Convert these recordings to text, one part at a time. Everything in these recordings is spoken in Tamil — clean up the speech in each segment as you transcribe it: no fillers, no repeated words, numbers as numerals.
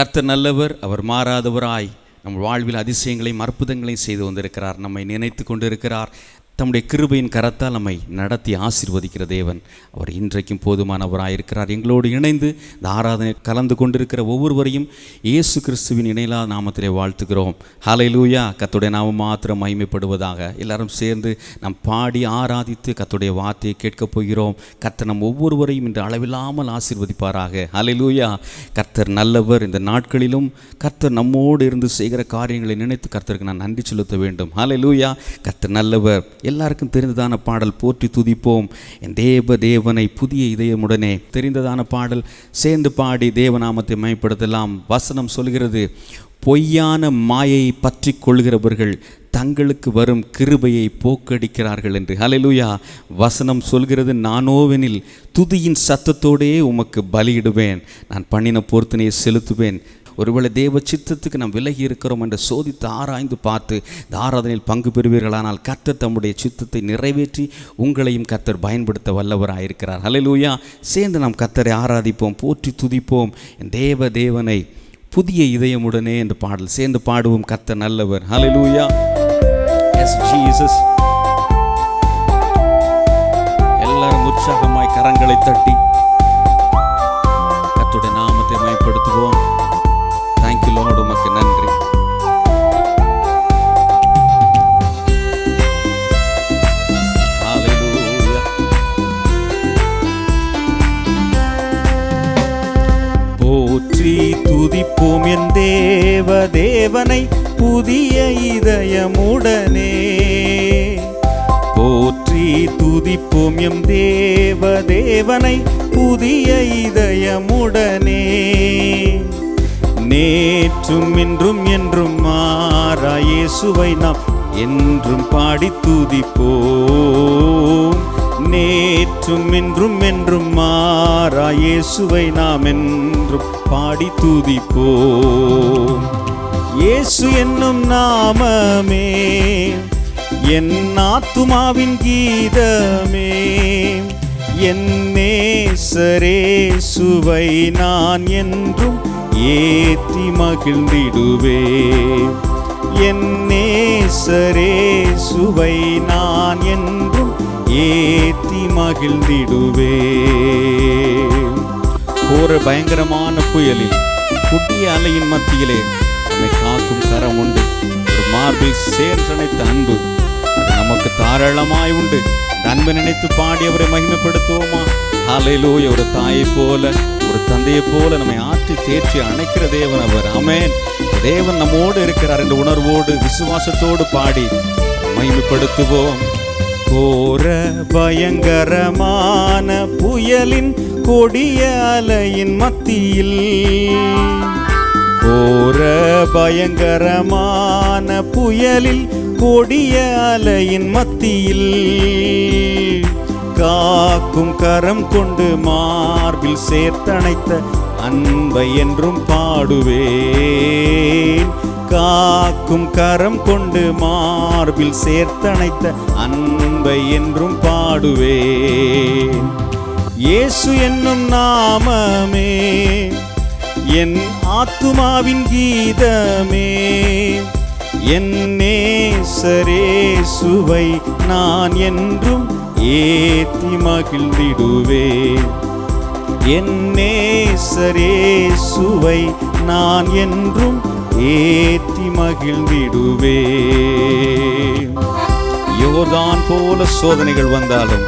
கர்த்தர் நல்லவர், அவர் மாறாதவராய் நம் வாழ்வில் அதிசயங்களையும் அற்புதங்களையும் செய்து வந்திருக்கிறார். நம்மை நினைத்து கொண்டிருக்கிறார். தம்முடைய கிருபையின் கரத்தால் நம்மை நடத்தி ஆசீர்வதிக்கிற தேவன் அவர் இன்றைக்கும் போதுமானவராயிருக்கிறார். எங்களோடு இணைந்து இந்த ஆராதனை கலந்து கொண்டிருக்கிற ஒவ்வொருவரையும் இயேசு கிறிஸ்துவின் இணையில்லாத நாமத்திலே வாழ்த்துகிறோம். ஹல்லேலூயா. கர்த்தருடைய நாமம் மாத்திரம் மகிமைப்படுவதாக. எல்லாரும் சேர்ந்து நாம் பாடி ஆராதித்து கர்த்தருடைய வார்த்தையை கேட்கப் போகிறோம். கர்த்தர் நம் ஒவ்வொருவரையும் இன்று அளவில்லாமல் ஆசீர்வதிப்பாராக. ஹல்லேலூயா. கர்த்தர் நல்லவர். இந்த நாட்களிலும் கர்த்தர் நம்மோடு இருந்து செய்கிற காரியங்களை நினைத்து கர்த்தருக்கு நான் நன்றி செலுத்த வேண்டும். ஹல்லேலூயா. கர்த்தர் நல்லவர். எல்லாருக்கும் தெரிந்ததான பாடல் போற்றி துதிப்போம் என் தேவனை புதிய இதயமுடனே. தெரிந்ததான பாடல், சேர்ந்து பாடி தேவநாமத்தை மகிமைப்படுத்தலாம். வசனம் சொல்கிறது, பொய்யான மாயை பற்றி கொள்கிறவர்கள் தங்களுக்கு வரும் கிருபையை போக்கடிக்கிறார்கள் என்று. ஹல்லேலூயா. வசனம் சொல்கிறது, நானோவெனில் துதியின் சத்தத்தோடே உமக்கு பலியிடுவேன், நான் பண்ணின பொருத்தனையை செலுத்துவேன். ஒருவேளை தேவ சித்தத்துக்கு நாம் விலகி இருக்கிறோம் என்று சோதித்து ஆராய்ந்து பார்த்து இந்த ஆராதனையில் பங்கு பெறுவீர்களானால் கர்த்தர் தம்முடைய சித்தத்தை நிறைவேற்றி உங்களையும் கர்த்தர் பயன்படுத்த வல்லவராயிருக்கிறார். ஹல்லேலூயா. சேர்ந்து நாம் கர்த்தரை ஆராதிப்போம், போற்றி துதிப்போம் என் தேவனை புதிய இதயமுடனே என்று பாடல் சேர்ந்து பாடுவோம். கர்த்தர் நல்லவர். ஹல்லேலூயா. Yes Jesus. எல்லாரும் உற்சாகமாய் கரங்களை தட்டி கர்த்தருடைய நாமத்தை மகிமைப்படுத்துவோம். தேங்க்யூ லார்ட், உமக்கு நன்றி. ஹல்லேலூயா. போற்றி துதிப்போம் என் தேவனை புதிய இதயமுடனே. போற்றி துதிப்போம் எம் தேவனை புதிய இதயமுடனே. நேற்றும் இன்றும் என்றும் மாறா இயேசுவை நாம் என்றும் பாடி துதிப்போம். நேற்றும் இன்றும் என்றும் மாறா இயேசுவை நாம் என்றும் பாடி துதிப்போம். இயேசு என்னும் நாமமே என் ஆத்துமாவின் கீதமே. என் நேசரேசுவை நான் என்றும் ஏத்தி மகிழ்ந்திடுவே. என் நேசரேசுவை நான் என்றும் ஏத்தி மகிழ்ந்திடுவே. கோர பயங்கரமான புயலில் புதிய அலையின் மத்தியிலே நம்மை காக்கும் கரம் உண்டு. ஒரு மார்பில் சேர்ந்தணைத்த அன்பு அது நமக்கு தாராளமாய் உண்டு. அன்பை நினைத்து பாடி அவரை மகிமைப்படுத்துவோமா? ஹல்லேலூயா. ஒரு தாயை போல ஒரு தந்தையை போல நம்மை ஆற்றி தேற்றி அணைக்கிற தேவன் அவர். ஆமென். தேவன் நம்மோடு இருக்கிறார் என்ற உணர்வோடு விசுவாசத்தோடு பாடி மகிமைப்படுத்துவோம். கோர பயங்கரமான புயலின் கொடிய அலையின் மத்தியில், கோர பயங்கரமான புயலில் கொடிய அலையின் மத்தியில் காக்கும் கரம் கொண்டு மார்பில் சேர்த்தணைத்த அன்பை என்றும் பாடுவேன். காக்கும் கரம் கொண்டு மார்பில் சேர்த்தணைத்த அன்பை என்றும் பாடுவேன். இயேசு என்னும் நாமமே என் ஆத்துமாவின் கீதமே. என் நேசரேசுவை நான் என்றும் ஏத்தி மகிழ்ந்திடுவேன். என் நேசரேசுவை நான் என்றும் ஏத்தி மகிழ்ந்திடுவேன். யோர்தான் போல சோதனைகள் வந்தாலும்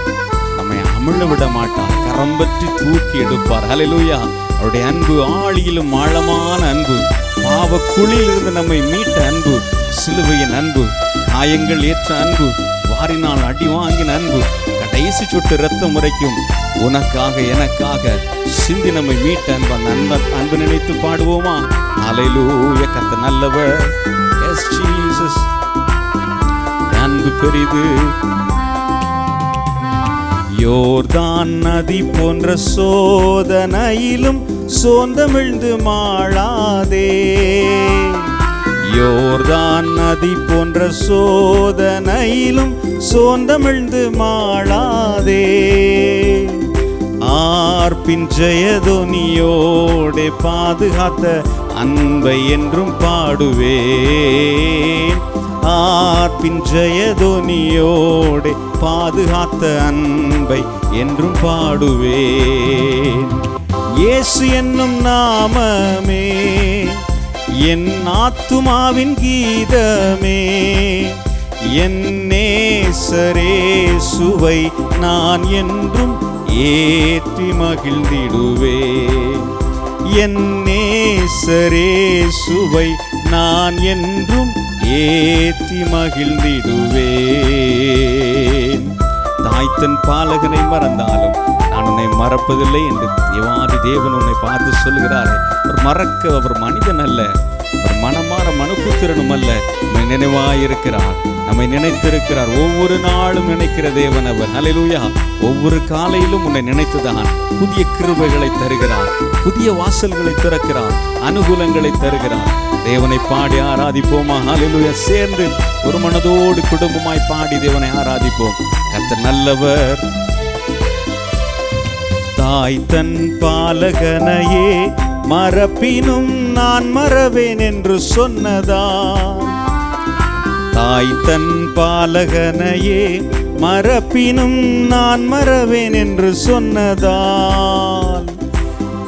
நம்மை அமிழ விட மாட்டார். கரம் பற்றி தூக்கி எடுப்பார். ஹல்லேலூயா. அவருடைய அன்பு ஆழியிலும் ஆழமான அன்பு. பாவ குழியிலிருந்து நம்மை மீட்ட அன்பு. சிலுவையின் அன்பு, காயங்கள் ஏற்ற அன்பு, வாரினால் அடி வாங்கின அன்பு, கடைசி சொட்டு இரத்தம் முறைக்கும் உனக்காக எனக்காக சிந்தி நம்மை மீட்ட அன்பு. அந்த அன்பு நினைத்து பாடுவோமா? ஹல்லேலூயா. கர்த்தர் நல்லவர். S Jesus. அன்பு பெரிது. யோர்தான் நதி போன்ற சோதனையிலும் சோர்ந்தமிழ்ந்து மாளாதே. யோர்தான் நதி போன்ற சோதனையிலும் சோர்ந்தமிழ்ந்து மாளாதே. ஆர்ப்பின் ஜெயதொனியோடே பாதுகாத்த அன்பை என்றும் பாடுவேன். ஆர்ப்பின் ஜெயதொனியோடு பாதுகாத்த அன்பை என்றும் பாடுவேன். இயேசு என்னும் நாமமே என் ஆத்துமாவின் கீதமே, என் நேசரேசுவை நான் என்றும் ஏற்றி மகிழ்ந்திடுவேன். என் நேசரேசுவை நான் என்றும் ஏற்றி மகிழ்ந்திடுவேன். தாய் தன் பாலகனை மறந்தாலும் நான் உன்னை மறப்பதில்லை என்று தேவாதி தேவன் உன்னை பார்த்து சொல்கிறாரே. அவர் மறக்க அவர் மனிதன் அல்ல, அவர் மனமாற மனுப்புத்திரனும் அல்ல. நம்மை நினைவாயிருக்கிறார், நம்மை நினைத்திருக்கிறார். ஒவ்வொரு நாளும் நினைக்கிற தேவன் அவர். ஹல்லேலூயா. ஒவ்வொரு காலையிலும் உன்னை நினைத்துதான் புதிய கிருபைகளை தருகிறார், புதிய வாசல்களை திறக்கிறார், அனுகூலங்களை தருகிறார். தேவனை பாடி ஆராதிப்போமா? ஹல்லேலூயா. சேர்ந்து ஒரு மனதோடு குடும்பமாய் பாடி தேவனை ஆராதிப்போம். கர்த்தர் நல்லவர். தாய் தன் பாலகனையே மறப்பினும் நான் மறவேன் என்று சொன்னதா? தாய் தன் பாலகனையே மறப்பினும் நான் மறவேன் என்று சொன்னதால்,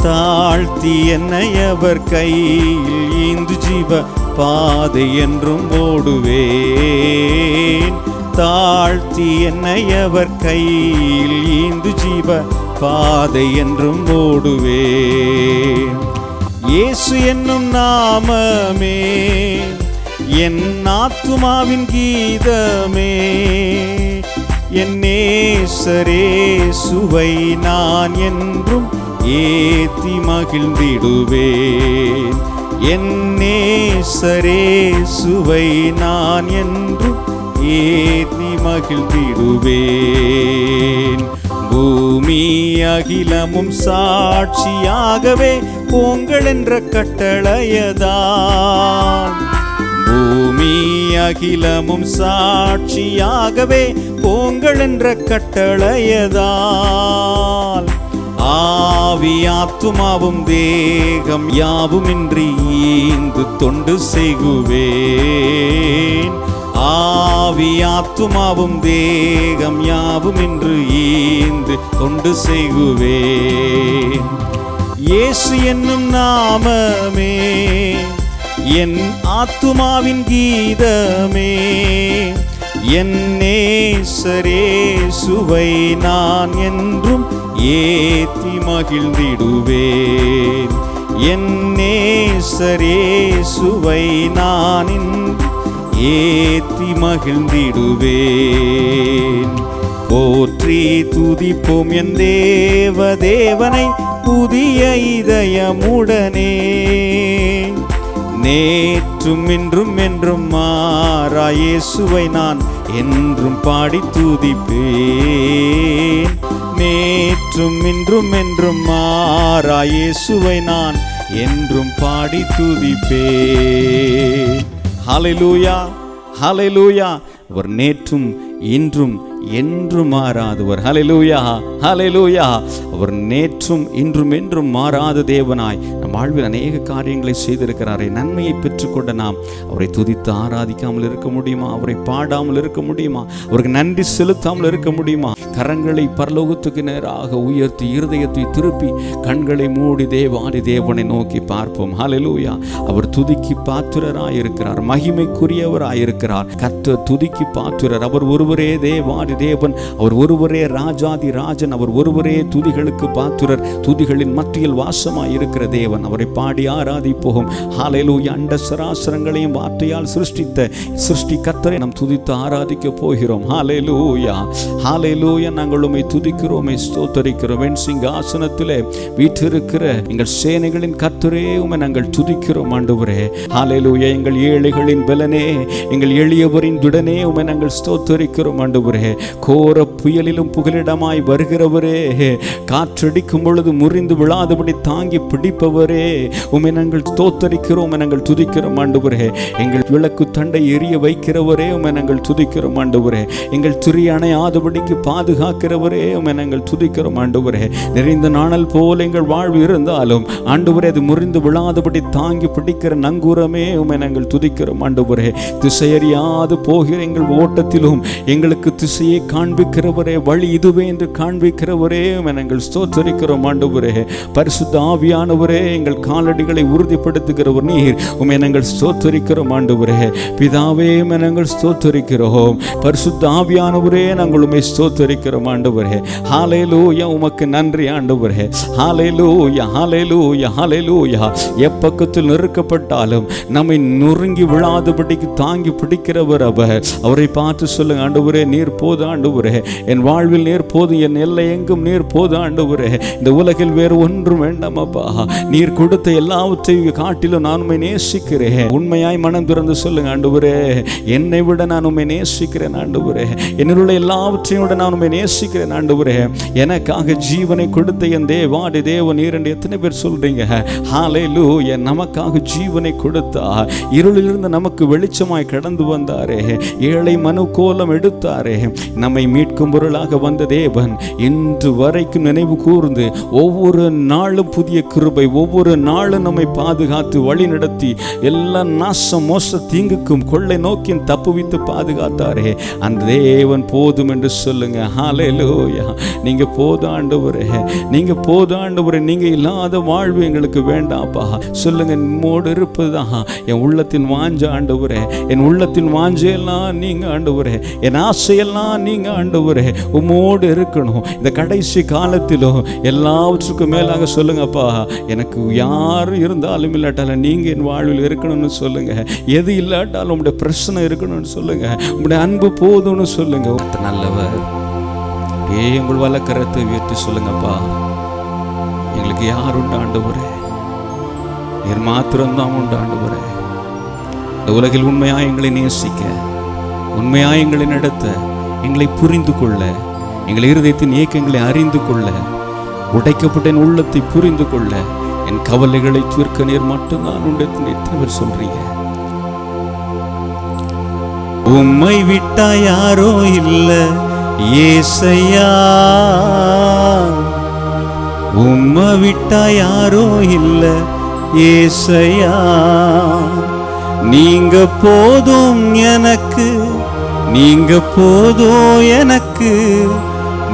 தாழ்த்தி என்னை அவர் கையில் ஈந்து ஜீவ பாதை என்றும் ஓடுவேன். தாழ்த்தி என்னை அவர் கையில் ஈந்து ஜீவ பாதை என்றும் ஓடுவேன். இயேசு என்னும் நாமமே என் ஆத்துமாவின் கீதமே, என் நேசரேசுவை நான் என்றும் ஏத்தி மகிழ்ந்திடுவேன். என் நேசரேசுவை நான் என்றும் ஏத்தி மகிழ்ந்திடுவேன். பூமி அகிலமும் சாட்சியாகவே போங்கள் என்ற கட்டளையதான். பூமி அகிலமும் சாட்சியாகவே போங்கள் என்ற கட்டளையதால், ஆவி ஆத்துமாவும் தேகம் யாவுமின்றி ஈந்து தொண்டு செய்குவேன். ஆவி ஆத்துமாவும் தேகம் யாவுமின்று ஈந்து தொண்டு செய்குவேன். இயேசு என்னும் நாமமே என் ஆத்துமாவின் கீதமே, என் நேசரேசுவை நான் என்றும் ஏத்தி மகிழ்ந்திடுவேன். என் நேசரேசுவை நான் ஏத்தி மகிழ்ந்திடுவேன். போற்றி துதிப்போம் என் தேவனை புதிய இதயமுடனே, நேற்றும் இன்றும் என்றும் மாறா இயேசுவை நான் என்றும் பாடி துதிப்பேன். நேற்றும் இன்றும் என்றும் மாறா இயேசுவை நான் என்றும் பாடி துதிப்பேன். ஹல்லேலூயா, ஹல்லேலூயா. அவர் நேற்றும் இன்றும் என்றும் மாறாதவர். ஹல்லேலூயா, ஹல்லேலூயா. அவர் நேற்றும் இன்றும் என்றும் மாறாத தேவனாய் நம் வாழ்வில் அநேக காரியங்களை செய்திருக்கிறாரே. நன்மையை பெற்றுக்கொண்ட நாம் அவரை துதித்து ஆராதிக்காமல் இருக்க முடியுமா? அவரை பாடாமல் இருக்க முடியுமா? அவருக்கு நன்றி செலுத்தாமல் இருக்க முடியுமா? கரங்களை பரலோகத்துக்கு நேராக உயர்த்தி இருதயத்தை திருப்பி கண்களை மூடி தேவாதி தேவனை நோக்கி பார்ப்போம். ஹல்லேலூயா. அவர் துதிக்கு பாத்திரராயிருக்கிறார், மகிமைக்குரியவராயிருக்கிறார். கர்த்தர் துதிக்கு பாத்திரர். அவர் ஒருவரே தேவாதி தேவன், அவர் ஒருவரே ராஜாதி ராஜன், அவர் ஒருவரே துதிகளுக்கு பாத்திரர், துதிகளின் மத்தியில் வாசமாய் இருக்கிற தேவன். அவரை பாடி ஆராதிப்போம். ஹல்லேலூயா. அண்ட சராசரங்களையும் வார்த்தையால் சிருஷ்டி கர்த்தரை நாம் துதித்து ஆராதிக்க போகிறோம். ஹல்லேலூயா, ஹல்லேலூயா. நாங்கள் உம்மை துதிக்கிறோம், ஸ்தோத்தரிக்கிறோம். என் சிங்காசனத்திலே வீற்றிருக்கிற எங்கள் சேனைகளின் கர்த்தரே உம்மை நாங்கள் துதிக்கிறோம் ஆண்டவரே. ஹல்லேலூயா. எங்கள் ஏழைகளின் பலனே, எங்கள் எளியவரின் துடனே உம்மை நாங்கள் ஸ்தோத்தரிக்கிறோம். துதிக்கிறோம் ஆண்டவரே. கோர புயலிலும் புகலிடமாய் வருகிறவரே, காற்றடிக்கும் பொழுது முறிந்து விழாதபடி தாங்கி பிடிப்பவரே, உம்மை நாங்கள் ஸ்தோத்தரிக்கிறோம், நாங்கள் துதிக்கிறோம் ஆண்டவரே. எங்கள் விளக்கு தண்டை எரிய வைக்கிறவரே, உம்மை நாங்கள் துதிக்கிறோம் ஆண்டவரே. எங்கள் திரி அணையாதபடிக்கு பாதுகாக்கிறவரே, உம்மை நாங்கள் துதிக்கிறோம் ஆண்டவரே. நிறைந்த நாணல் போல எங்கள் வாழ்வு இருந்தாலும் ஆண்டவரே, அது முறிந்து விழாதபடி தாங்கி பிடிக்கிற நங்கூரமே, உம்மை நாங்கள் துதிக்கிறோம் ஆண்டவரே. திசையறியாது போகிற எங்கள் ஓட்டத்திலும் எங்களுக்கு திசையை காண்பிக்கிறவரே, வழி இதுவே என்று காண்பிக்கிறவரே, உம்மை நாங்கள் ஸ்தோத்தரிக்கிறோம் ஆண்டவரே. பரிசுத்த ஆவியானவரே, எங்கள் காலடிகளை உறுதிப்படுத்துகிறவர் நீர், உம்மை நாங்கள் ஸ்தோத்தரிக்கிறோம் ஆண்டவரே. பிதாவே, உம்மை நாங்கள் ஸ்தோத்தரிக்கிறோம். பரிசுத்த ஆவியானவரே, நாங்கள் உம்மை ஸ்தோத்தரிக்கிறோம் ஆண்டவரே. ஹல்லேலூயா, உமக்கு நன்றி ஆண்டவரே. ஹல்லேலூயா, ஹல்லேலூயா, ஹல்லேலூயா. எப்பக்கத்தில் நெருக்கப்பட்டாலும் நம்மை நொறுங்கி விழாதபடிக்கு தாங்கி பிடிக்கிறவர் அவர். அவரை பார்த்து சொல்லுங்க, ஆண்டவரே நீர் போது ஆண்டவரே, என் வாழ்வில் நீர் போது, என் எல்லை எங்கும் நீர் போது ஆண்டவரே. இந்த உலகில் வேறு ஒன்றும் வேண்டாம் அப்பா. நீர் கொடுத்த எல்லாவற்றையும் காட்டிலும் நான் உம்மை நேசிக்கிறேன். உண்மையாய் மனம் திறந்து சொல்லுங்க, ஆண்டவரே என்னை விட நான் உம்மை நேசிக்கிறேன் ஆண்டவரே. என்னில் உள்ள எல்லாவற்றையும் விட நான் உம்மை நேசிக்கிறேன் ஆண்டவரே. எனக்காக ஜீவனை கொடுத்த என் தேவாதி தேவன் நீர் என்று எத்தனை பேர் சொல்றீங்க? ஹல்லேலூயா. நமக்காக ஜீவனை கொடுத்தார். இருளிலிருந்து நமக்கு வெளிச்சமாய் கடந்து வந்தாரே. ஏழை மனு கோலம் எடுத்தாரே. நம்மை மீட்கும் பொருளாக வந்த தேவன் இன்று வரைக்கும் நினைவு கூர்ந்து ஒவ்வொரு நாளும் புதிய கிருபை, ஒவ்வொரு நாளும் நம்மை பாதுகாத்து வழி நடத்தி எல்லா நாசம் மோச தீங்குக்கும் கொள்ளை நோக்கியும் தப்புவித்து பாதுகாத்தாரே. அந்த தேவன் போதும் என்று சொல்லுங்க. ஹல்லேலூயா. நீங்க போதும் ஆண்டவரே, நீங்க போதும் ஆண்டவரே. நீங்க இல்லாத வாழ்வு எங்களுக்கு வேண்டாம்ப்பா. சொல்லுங்க, நம்மோடு இருப்பதுதான் என் உள்ளத்தின் வாஞ்ச ஆண்டவரே. என் உள்ளத்தின் வாஞ்சையெல்லாம் நீங்க ஆண்டவரே, என் ஆசையெல்லாம் நீங்க ஆண்டவரே. உம்மோடு இருக்கணும் இந்த கடைசி காலத்திலும். எல்லாவற்றுக்கும் மேலாக சொல்லுங்கப்பா, எனக்கு யார் இருந்தாலும் இல்லாட்டாலும் நீங்க என் வாழ்வில் இருக்கணும்னு சொல்லுங்க. எது இல்லாட்டாலும் உங்களுடைய பிரச்சனை இருக்கணும்னு சொல்லுங்க. உங்களுடைய அன்பு போதும்னு சொல்லுங்க. நல்லவர் உங்கள் வலக்கரத்தை உயர்த்தி சொல்லுங்கப்பா, எங்களுக்கு யார் உண்டு ஆண்டவரே? நீர் மாத்திரம்தான் உண்டு ஆண்டவரே. இந்த உலகில் உண்மையாய் எங்களை நேசிக்க, உண்மையாய் எங்களை நடத்த, எங்களை புரிந்து கொள்ள, எங்கள் இருதயத்தின் ஏக்கங்களை அறிந்து கொள்ள, உடைக்கப்பட்ட என் உள்ளத்தை புரிந்து கொள்ள, என் கவலைகளை தீர்க்க நீர் மட்டும்தான் உண்டு. எத்தனை பேர் சொல்றீங்க? உம்மை விட்டா யாரோ இல்ல ஏசையா, உம்மை விட்டா யாரோ இல்ல ஏசையா. நீங்க போதும் எனக்கு, நீங்க போதும் எனக்கு,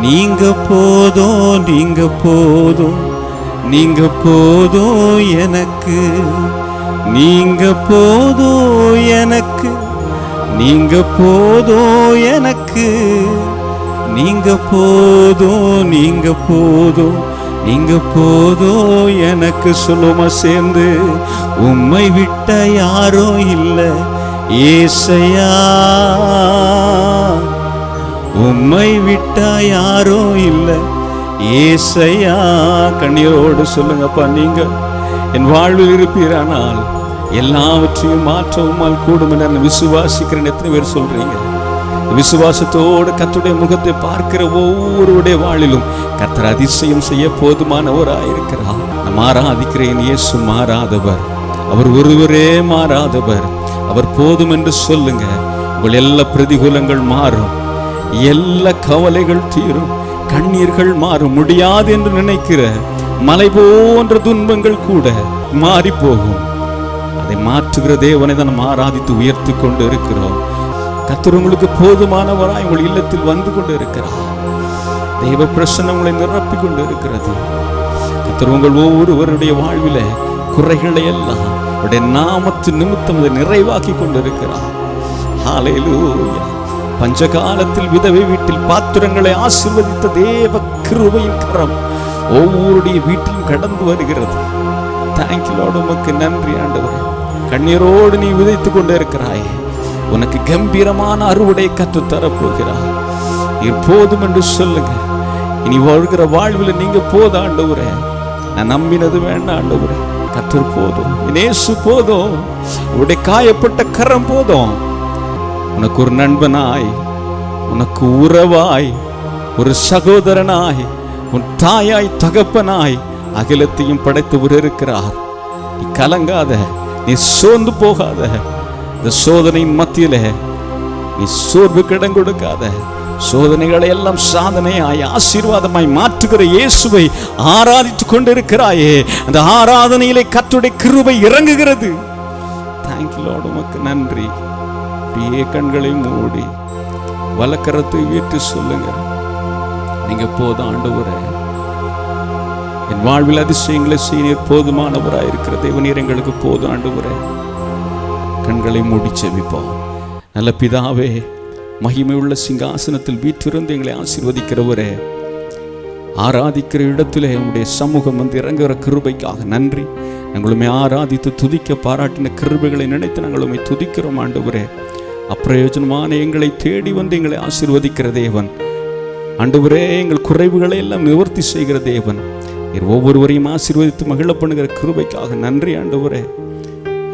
நீங்க போதும், நீங்க போதும், நீங்க போதும் எனக்கு, நீங்க போதும் எனக்கு, நீங்க போதும் எனக்கு, நீங்க போதும், நீங்க போதும், நீங்க போதும் எனக்கு. சொல்லுமா சேர்ந்து, உம்மை விட்ட யாரோ இல்ல ஏசையா, உம்மை விட்ட யாரோ இல்ல ஏசையா. கண்ணீரோடு சொல்லுங்கப்பா, நீங்க என் வாழ்வில் இருப்பீரானால் எல்லாவற்றையும் மாற்ற உம்மால் கூடும் என்று நான் விசுவாசிக்கிறேன். எத்தனை பேர் சொல்றீங்க? விசுவாசத்தோடு கர்த்தருடைய முகத்தை பார்க்கிற ஒவ்வொருடைய வாழிலும் கர்த்தர் அதிசயம் செய்ய போதுமானவராயிருக்கிறார். நாம் ஆராதிக்கிறேன் இயேசு மாறாதவர், அவர் ஒருவரே மாறாதவர். அவர் போதும் என்று சொல்லுங்க. உங்கள் எல்லா பிரதிகூலங்கள் மாறும், எல்லா கவலைகள் தீரும், கண்ணீர்கள் மாறும். முடியாது என்று நினைக்கிற மலை போன்ற துன்பங்கள் கூட மாறி போகும். அதை மாற்றுகிற தேவனை தான் நாம் ஆராதித்து உயர்த்தி கொண்டு இருக்கிறோம். கர்த்தர் உங்களுக்கு போதுமானவராய் உங்கள் இல்லத்தில் வந்து கொண்டு இருக்கிறார். தெய்வ பிரசன்னம் உங்களை நிரப்பி கொண்டு இருக்கிறது. கர்த்தர் உங்கள் ஒவ்வொருவருடைய வாழ்வில குறைகளை எல்லாம் அவருடைய நாமத்து நிமித்தம் அதை நிறைவாக்கி கொண்டு இருக்கிறார். ஹல்லேலூயா. பஞ்சகாலத்தில் விதவை வீட்டில் பாத்திரங்களை ஆசீர்வதித்த தேவ கிருபையின் கரம் ஒவ்வொருடைய வீட்டிலும் கடந்து வருகிறது. Thank you Lord. உமக்கு நன்றி ஆண்டவரே. கண்ணீரோடு நீ விதைத்து கொண்டு இருக்கிறாய். உனக்கு கம்பீரமான அறுவடை கற்றுத் தரப்போகிறார். நீர் போதும் என்று சொல்லுங்க. இனி வாழ்கிற வாழ்வில் நீங்க போதும் ஆண்டவரே. நான் நம்பினது வேண்டாம் ஆண்டவரே. கர்த்தர் போதும், இயேசு போதும், உடைய காயப்பட்ட கரம் போதும். உனக்கு ஒரு நண்பனாய் உனக்கு உறவாய், ஒரு சகோதரனாய், உன் தாயாய் தகப்பனாய் அகிலத்தையும் படைத்தவர் இருக்கிறார். நீ கலங்காத, நீ சோர்ந்து போகாத. இந்த சோதனையின் மத்தியில நீ சோர்வுக்கு இடம் கொடுக்காத. சோதனைகளை எல்லாம் சாதனையாய் ஆசீர்வாதமாய் மாற்றுகிற இயேசுவை ஆராதித்துக் கொண்டிருக்கிறாயே, அந்த ஆராதனையிலே கர்த்தருடைய கிருபை இறங்குகிறது. தேங்க்யூ லார்ட், உமக்கு நன்றி. அப்படியே கண்களை மூடி வலக்கரத்தை வீட்டு சொல்லுங்க, நீங்க போதும் ஆண்டவரே, என் வாழ்வில் அதிசயங்களை செய்ய போதுமானவராய் இருக்கிற தேவனீர் எங்களுக்கு போதும் ஆண்டவரே. கண்களை மூடி செபிப்போம். நல்ல பிதாவே, மகிமை உள்ள சிங்காசனத்தில் வீற்றிருந்து எங்களை ஆசீர்வதிக்கிறவரே, ஆராதிக்கிற இடத்திலே உங்களுடைய சமூகம் வந்து இறங்குகிற கிருபைக்காக நன்றி. எங்களுமே ஆராதித்து துதிக்க பாராட்டின கிருபைகளை நினைத்து நாங்கள் உண்மை துதிக்கிறோம் ஆண்டவரே. அப்பிரயோஜனமான எங்களை தேடி வந்து எங்களை ஆசீர்வதிக்கிற தேவன் ஆண்டவரே, எங்கள் குறைவுகளை எல்லாம் நிவர்த்தி செய்கிற தேவன், ஒவ்வொருவரையும் ஆசீர்வதித்து மகிழ பண்ணுகிற கிருபைக்காக நன்றி ஆண்டவரே.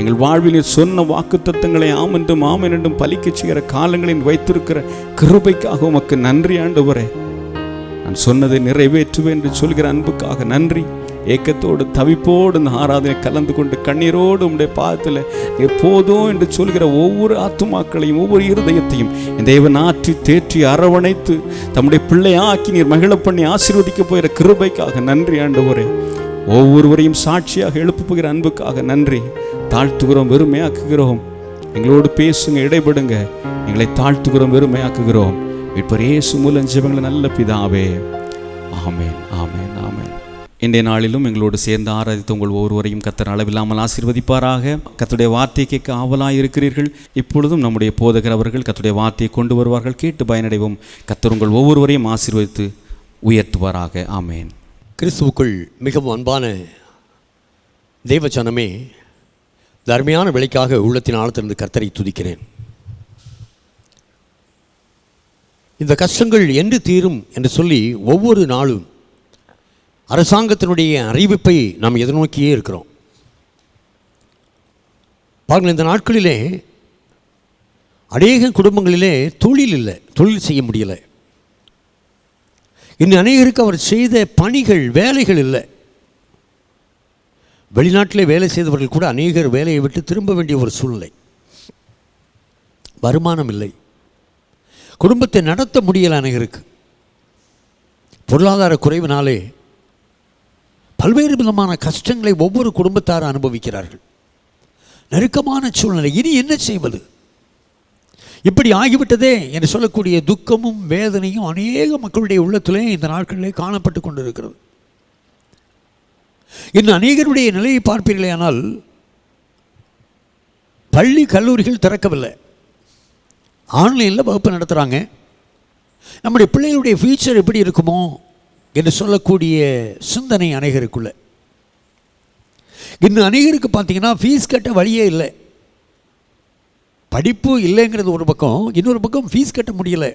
எங்கள் வாழ்வில் சொன்ன வாக்குத்தத்தங்களை ஆம் என்றும் ஆமென் என்றும் பலிக்க செய்கிற காலங்களில் வைத்திருக்கிற கிருபைக்காக உமக்கு நன்றி ஆண்டவரே. நான் சொன்னதை நிறைவேற்றுவேன் என்று சொல்கிற அன்புக்காக நன்றி. ஏக்கத்தோடு தவிப்போடு இந்த ஆராதனை கலந்து கொண்டு கண்ணீரோடு உம்முடைய பாதத்தில் எப்போதும் என்று சொல்கிற ஒவ்வொரு ஆத்துமாக்களையும் ஒவ்வொரு இருதயத்தையும் இந்த தேவன் ஆற்றி தேற்றி அரவணைத்து தம்முடைய பிள்ளையாக்கி நீர் மகிழ பண்ணி ஆசீர்வதிக்க போகிற கிருபைக்காக நன்றி ஆண்டவரே. ஒவ்வொருவரையும் சாட்சியாக எழுப்ப போகிற அன்புக்காக நன்றி. தாழ்த்துகிறோம், வெறுமையாக்குகிறோம். எங்களோடு பேசுங்க, இடைபடுங்க. எங்களை தாழ்த்துகிறோம், வெறுமையாக்குகிறோம். இப்ப இயேசு மூலம் ஜெபங்களை நல்ல பிதாவே, ஆமென், ஆமென், ஆமென். இன்றைய நாளிலும் எங்களோடு சேர்ந்து ஆராதித்து உங்கள் ஒவ்வொருவரையும் கர்த்தர் அளவில்லாமல் ஆசீர்வதிப்பாராக. கர்த்தருடைய வார்த்தையை கேட்க ஆவலாய் இருக்கிறீர்கள். இப்பொழுதும் நம்முடைய போதகர் அவர்கள் கர்த்தருடைய வார்த்தையை கொண்டு வருவார்கள். கேட்டு பயனடைவோம். கர்த்தர் உங்கள் ஒவ்வொருவரையும் ஆசீர்வதித்து உயர்த்துவாராக. ஆமென். கிறிஸ்துவுக்குள் மிகவும் அன்பான தேவஜனமே, தர்மையான விலைக்காக உள்ளத்தின் ஆழத்திலிருந்து கர்த்தரை துதிக்கிறேன். இந்த கஷ்டங்கள் என்று தீரும் என்று சொல்லி ஒவ்வொரு நாளும் அரசாங்கத்தினுடைய அறிவிப்பை நாம் எதிர்நோக்கியே இருக்கிறோம். பாருங்கள், இந்த நாட்களிலே அநேக குடும்பங்களிலே தொழில் இல்லை, தொழில் செய்ய முடியலை. இன்னும் அநேகருக்கு அவர் செய்த பணிகள், வேலைகள் இல்லை. வெளிநாட்டிலே வேலை செய்தவர்கள் கூட அநேகர் வேலையை விட்டு திரும்ப வேண்டிய ஒரு சூழ்நிலை. வருமானம் இல்லை, குடும்பத்தை நடத்த முடியலை. அநேகருக்கு பொருளாதார குறைவினாலே பல்வேறு விதமான கஷ்டங்களை ஒவ்வொரு குடும்பத்தார் அனுபவிக்கிறார்கள். நெருக்கமான சூழ்நிலை. இனி என்ன செய்வது, இப்படி ஆகிவிட்டதே என்று சொல்லக்கூடிய துக்கமும் வேதனையும் அநேக மக்களுடைய உள்ளத்திலே இந்த நாட்களிலே காணப்பட்டு கொண்டிருக்கிறது. இன்னும் அநேகருடைய நிலையை பார்ப்பீர்களே, ஆனால் பள்ளி கல்லூரிகள் திறக்கவில்லை, ஆன்லைனில் வகுப்பு நடத்துகிறாங்க. நம்முடைய பிள்ளைகளுடைய ஃபியூச்சர் எப்படி இருக்குமோ என்று சொல்லக்கூடிய சிந்தனை அநேகருக்குள்ள. இன்னும் அநேகருக்கு பார்த்தீங்கன்னா ஃபீஸ் கட்ட வழியே இல்லை. படிப்பு இல்லைங்கிறது ஒரு பக்கம், இன்னொரு பக்கம் ஃபீஸ் கட்ட முடியலை.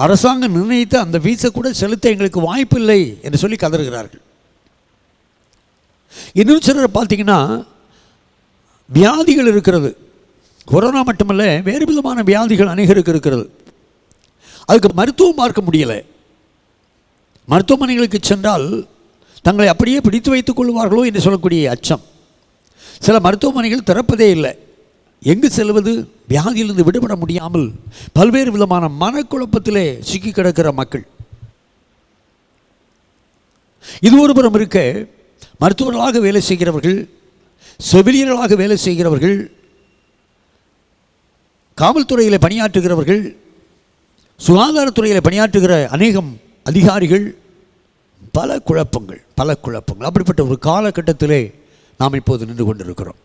அரசாங்கம் நிர்ணயித்து அந்த ஃபீஸை கூட செலுத்த எங்களுக்கு வாய்ப்பு இல்லை என்று சொல்லி கதறுகிறார்கள். இன்னும் சிலர் பார்த்தீங்கன்னா வியாதிகள் இருக்கிறது. கொரோனா மட்டுமல்ல, வேறு விதமான வியாதிகள் அநேகருக்கு இருக்கிறது. அதுக்கு மருத்துவம் பார்க்க முடியலை. மருத்துவமனைகளுக்கு சென்றால் தங்களை அப்படியே பிடித்து வைத்துக் கொள்வார்களோ என்று சொல்லக்கூடிய அச்சம். சில மருத்துவமனைகள் திறப்பதே இல்லை. எங்கு செல்வது? வியாதியிலிருந்து விடுபட முடியாமல் பல்வேறு விதமான மனக்குழப்பத்திலே சிக்கி கிடக்கிற மக்கள். இது ஒரு புறம் இருக்க, மருத்துவர்களாக வேலை செய்கிறவர்கள், செவிலியர்களாக வேலை செய்கிறவர்கள், காவல்துறையில் பணியாற்றுகிறவர்கள், சுகாதாரத்துறையில் பணியாற்றுகிற அநேகம் அதிகாரிகள், பல குழப்பங்கள். அப்படிப்பட்ட ஒரு காலகட்டத்திலே நாம் இப்போது நின்று கொண்டிருக்கிறோம்.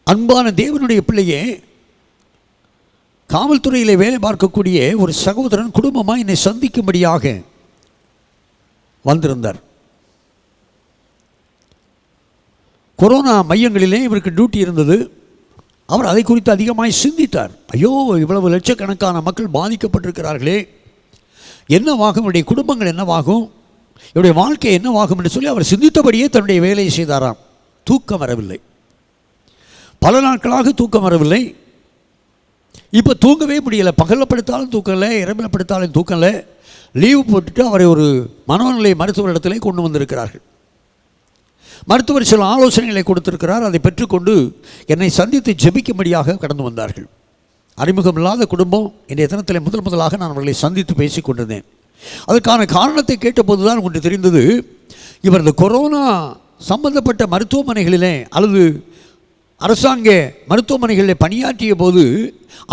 அன்பான தேவனுடைய பிள்ளையே, காவல்துறையிலே வேலை பார்க்கக்கூடிய ஒரு சகோதரன் குடும்பமாக என்னை சந்திக்கும்படியாக வந்திருந்தார். கொரோனா மையங்களிலே இவருக்கு டியூட்டி இருந்தது. அவர் அதை குறித்து அதிகமாக சிந்தித்தார். ஐயோ, இவ்வளவு லட்சக்கணக்கான மக்கள் பாதிக்கப்பட்டிருக்கிறார்களே, என்னவாகும், இவருடைய குடும்பங்கள் என்னவாகும், இவருடைய வாழ்க்கை என்னவாகும் என்று சொல்லி அவர் சிந்தித்தபடியே தன்னுடைய வேலையை செய்தாராம். தூக்கம் வரவில்லை, பல நாட்களாக தூக்கம் வரவில்லை. இப்போ தூங்கவே முடியலை. பகலில் படுத்தாலும் தூக்கலை, இரவில் படுத்தாலும் தூக்கலை. லீவு போட்டுட்டு அவரை ஒரு மனோநிலை மருத்துவரிடத்திலே கொண்டு வந்திருக்கிறார்கள். மருத்துவர் சில ஆலோசனைகளை கொடுத்திருக்கிறார். அதை பெற்றுக்கொண்டு என்னை சந்தித்து ஜெபிக்கும்படியாக கடந்து வந்தார்கள். அறிமுகம் இல்லாத குடும்பம். இன்றைய தினத்தில் முதலாக நான் அவர்களை சந்தித்து பேசி கொண்டிருந்தேன். அதற்கான காரணத்தை கேட்டபோது தான் ஒன்று தெரிந்தது. இவர் இந்த கொரோனா சம்பந்தப்பட்ட மருத்துவமனைகளிலே அல்லது அரசாங்க மருத்துவமனைகளில் பணியாற்றிய போது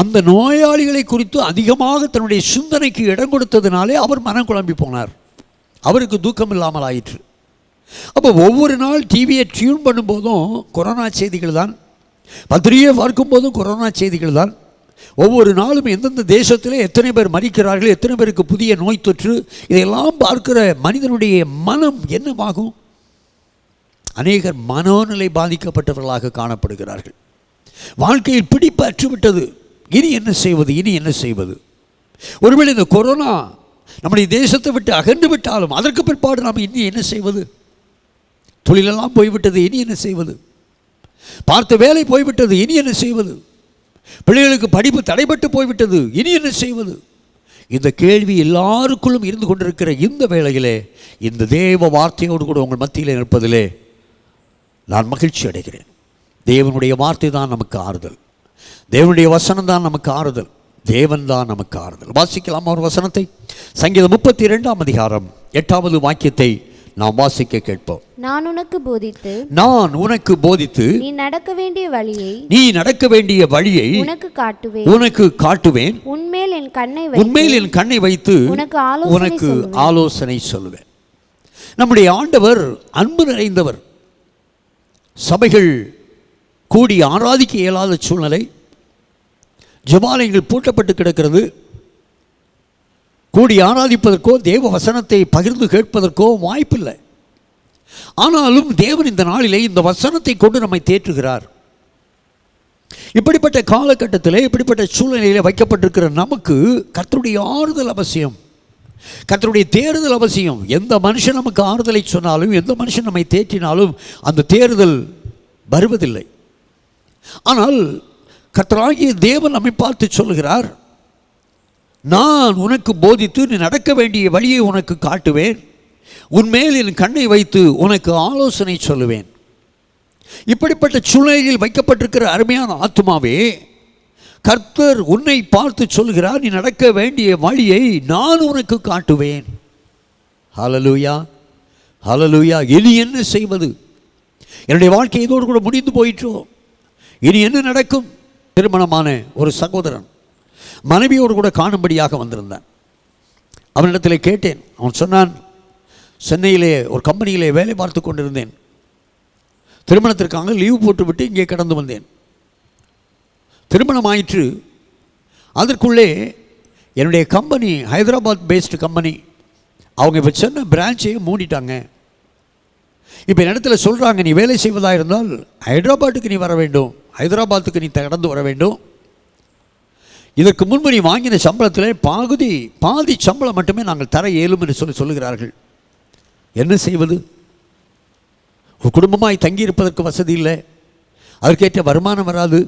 அந்த நோயாளிகளை குறித்து அதிகமாக தன்னுடைய சிந்தனைக்கு இடம் கொடுத்ததினாலே அவர் மனம் குழம்பி போனார். அவருக்கு தூக்கம் இல்லாமல் ஆயிற்று. அப்போ ஒவ்வொரு நாள் டிவியை டியூன் பண்ணும்போதும் கொரோனா செய்திகள் தான், பத்திரிகையை பார்க்கும்போதும் கொரோனா செய்திகள் தான். ஒவ்வொரு நாளும் எந்தெந்த தேசத்திலே எத்தனை பேர் மரிக்கிறார்கள், எத்தனை பேருக்கு புதிய நோய் தொற்று, இதையெல்லாம் பார்க்கிற மனிதனுடைய மனம் என்னவாகும்? அநேகர் மனோநிலை பாதிக்கப்பட்டவர்களாக காணப்படுகிறார்கள். வாழ்க்கையில் பிடிப்பு அற்றுவிட்டது. இனி என்ன செய்வது, இனி என்ன செய்வது? ஒருவேளை இந்த கொரோனா நம்முடைய தேசத்தை விட்டு அகன்று விட்டாலும் அதற்கு பிற்பாடு நாம் இனி என்ன செய்வது? தொழிலெல்லாம் போய்விட்டது, இனி என்ன செய்வது? பார்த்த வேலை போய்விட்டது, இனி என்ன செய்வது? பிள்ளைகளுக்கு படிப்பு தடைபட்டு போய்விட்டது, இனி என்ன செய்வது? இந்த கேள்வி எல்லாருக்குள்ளும் இருந்து கொண்டிருக்கிற இந்த வேளையிலே இந்த தேவ வார்த்தையோடு கூட உங்கள் மத்தியில் இருப்பதிலே நான் மகிழ்ச்சி அடைகிறேன். தேவனுடைய வார்த்தை தான் நமக்கு ஆறுதல். தேவனுடைய வசனம் தான் நமக்கு ஆறுதல். தேவன் தான் நமக்கு ஆறுதல். வாசிக்கலாம் ஒரு வசனத்தை. சங்கீதம் 32ஆம் அதிகாரம் 8வது வாக்கியத்தை நாம் வாசிக்க கேட்போம். நான் உனக்கு போதித்து நீ நடக்க வேண்டிய வழியை உனக்கு காட்டுவேன். உன்மேல் என் கண்ணை வைத்து உனக்கு ஆலோசனை சொல்லுவேன். நம்முடைய ஆண்டவர் அன்பு நிறைந்தவர். சபைகள் கூடி ஆராதிக்க இயலாத சூழ்நிலை, ஜெபாலயங்கள் பூட்டப்பட்டு கிடக்கிறது. கூடி ஆராதிப்பதற்கோ தேவ வசனத்தை பகிர்ந்து கேட்பதற்கோ வாய்ப்பில்லை. ஆனாலும் தேவன் இந்த நாளிலே இந்த வசனத்தை கொண்டு நம்மை தேற்றுகிறார். இப்படிப்பட்ட காலகட்டத்திலே, இப்படிப்பட்ட சூழ்நிலையில் வைக்கப்பட்டிருக்கிற நமக்கு கர்த்தருடைய ஆறுதல் அவசியம், கர்த்தருடைய தேறுதல் அவசியம். எந்த மனுஷன் நமக்கு ஆறுதலை சொன்னாலும், எந்த மனுஷன் நம்மை தேற்றினாலும் அந்த தேறுதல் வருவதில்லை. ஆனால் கர்த்தராகிய தேவன் நம்மை பார்த்து சொல்கிறார், நான் உனக்கு போதித்து நீ நடக்க வேண்டிய வழியை உனக்கு காட்டுவேன். உன்மேல் என் கண்ணை வைத்து உனக்கு ஆலோசனை சொல்லுவேன். இப்படிப்பட்ட சூழ்நிலையில் வைக்கப்பட்டிருக்கிற அருமையான ஆத்துமாவே, கர்த்தர் உன்னை பார்த்து சொல்கிறார், நீ நடக்க வேண்டிய வழியை நான் உனக்கு காட்டுவேன். ஹல்லேலூயா, ஹல்லேலூயா. இனி என்ன செய்வது? என்னுடைய வாழ்க்கை இதோடு கூட முடிந்து போயிற்றோ, இனி என்ன நடக்கும்? திருமணமான ஒரு சகோதரன் மனைவியோடு கூட காணும்படியாக வந்திருந்தான். அவனிடத்தில் கேட்டேன். அவன் சொன்னான், சென்னையிலே ஒரு கம்பெனியிலே வேலை பார்த்து கொண்டிருந்தேன். திருமணத்திற்காக லீவு போட்டு விட்டு இங்கே கடந்து வந்தேன். திருமணம் ஆயிற்று. அதற்குள்ளே என்னுடைய கம்பெனி ஹைதராபாத் பேஸ்டு கம்பெனி, அவங்க இப்போ சென்னை பிரான்ச்சையே மூடிட்டாங்க. இப்போ இடத்துல சொல்கிறாங்க, நீ வேலை செய்வதாக இருந்தால் ஹைதராபாத்துக்கு நீ வர வேண்டும், ஹைதராபாத்துக்கு நீ கடந்து வர வேண்டும். இதற்கு முன்பு நீ வாங்கின சம்பளத்தில் பாதி சம்பளம் மட்டுமே நாங்கள் தர இயலும் என்று சொல்லுகிறார்கள். என்ன செய்வது? ஒரு குடும்பமாய் தங்கியிருப்பதற்கு வசதி இல்லை, அதற்கேற்ற வருமானம் வராது.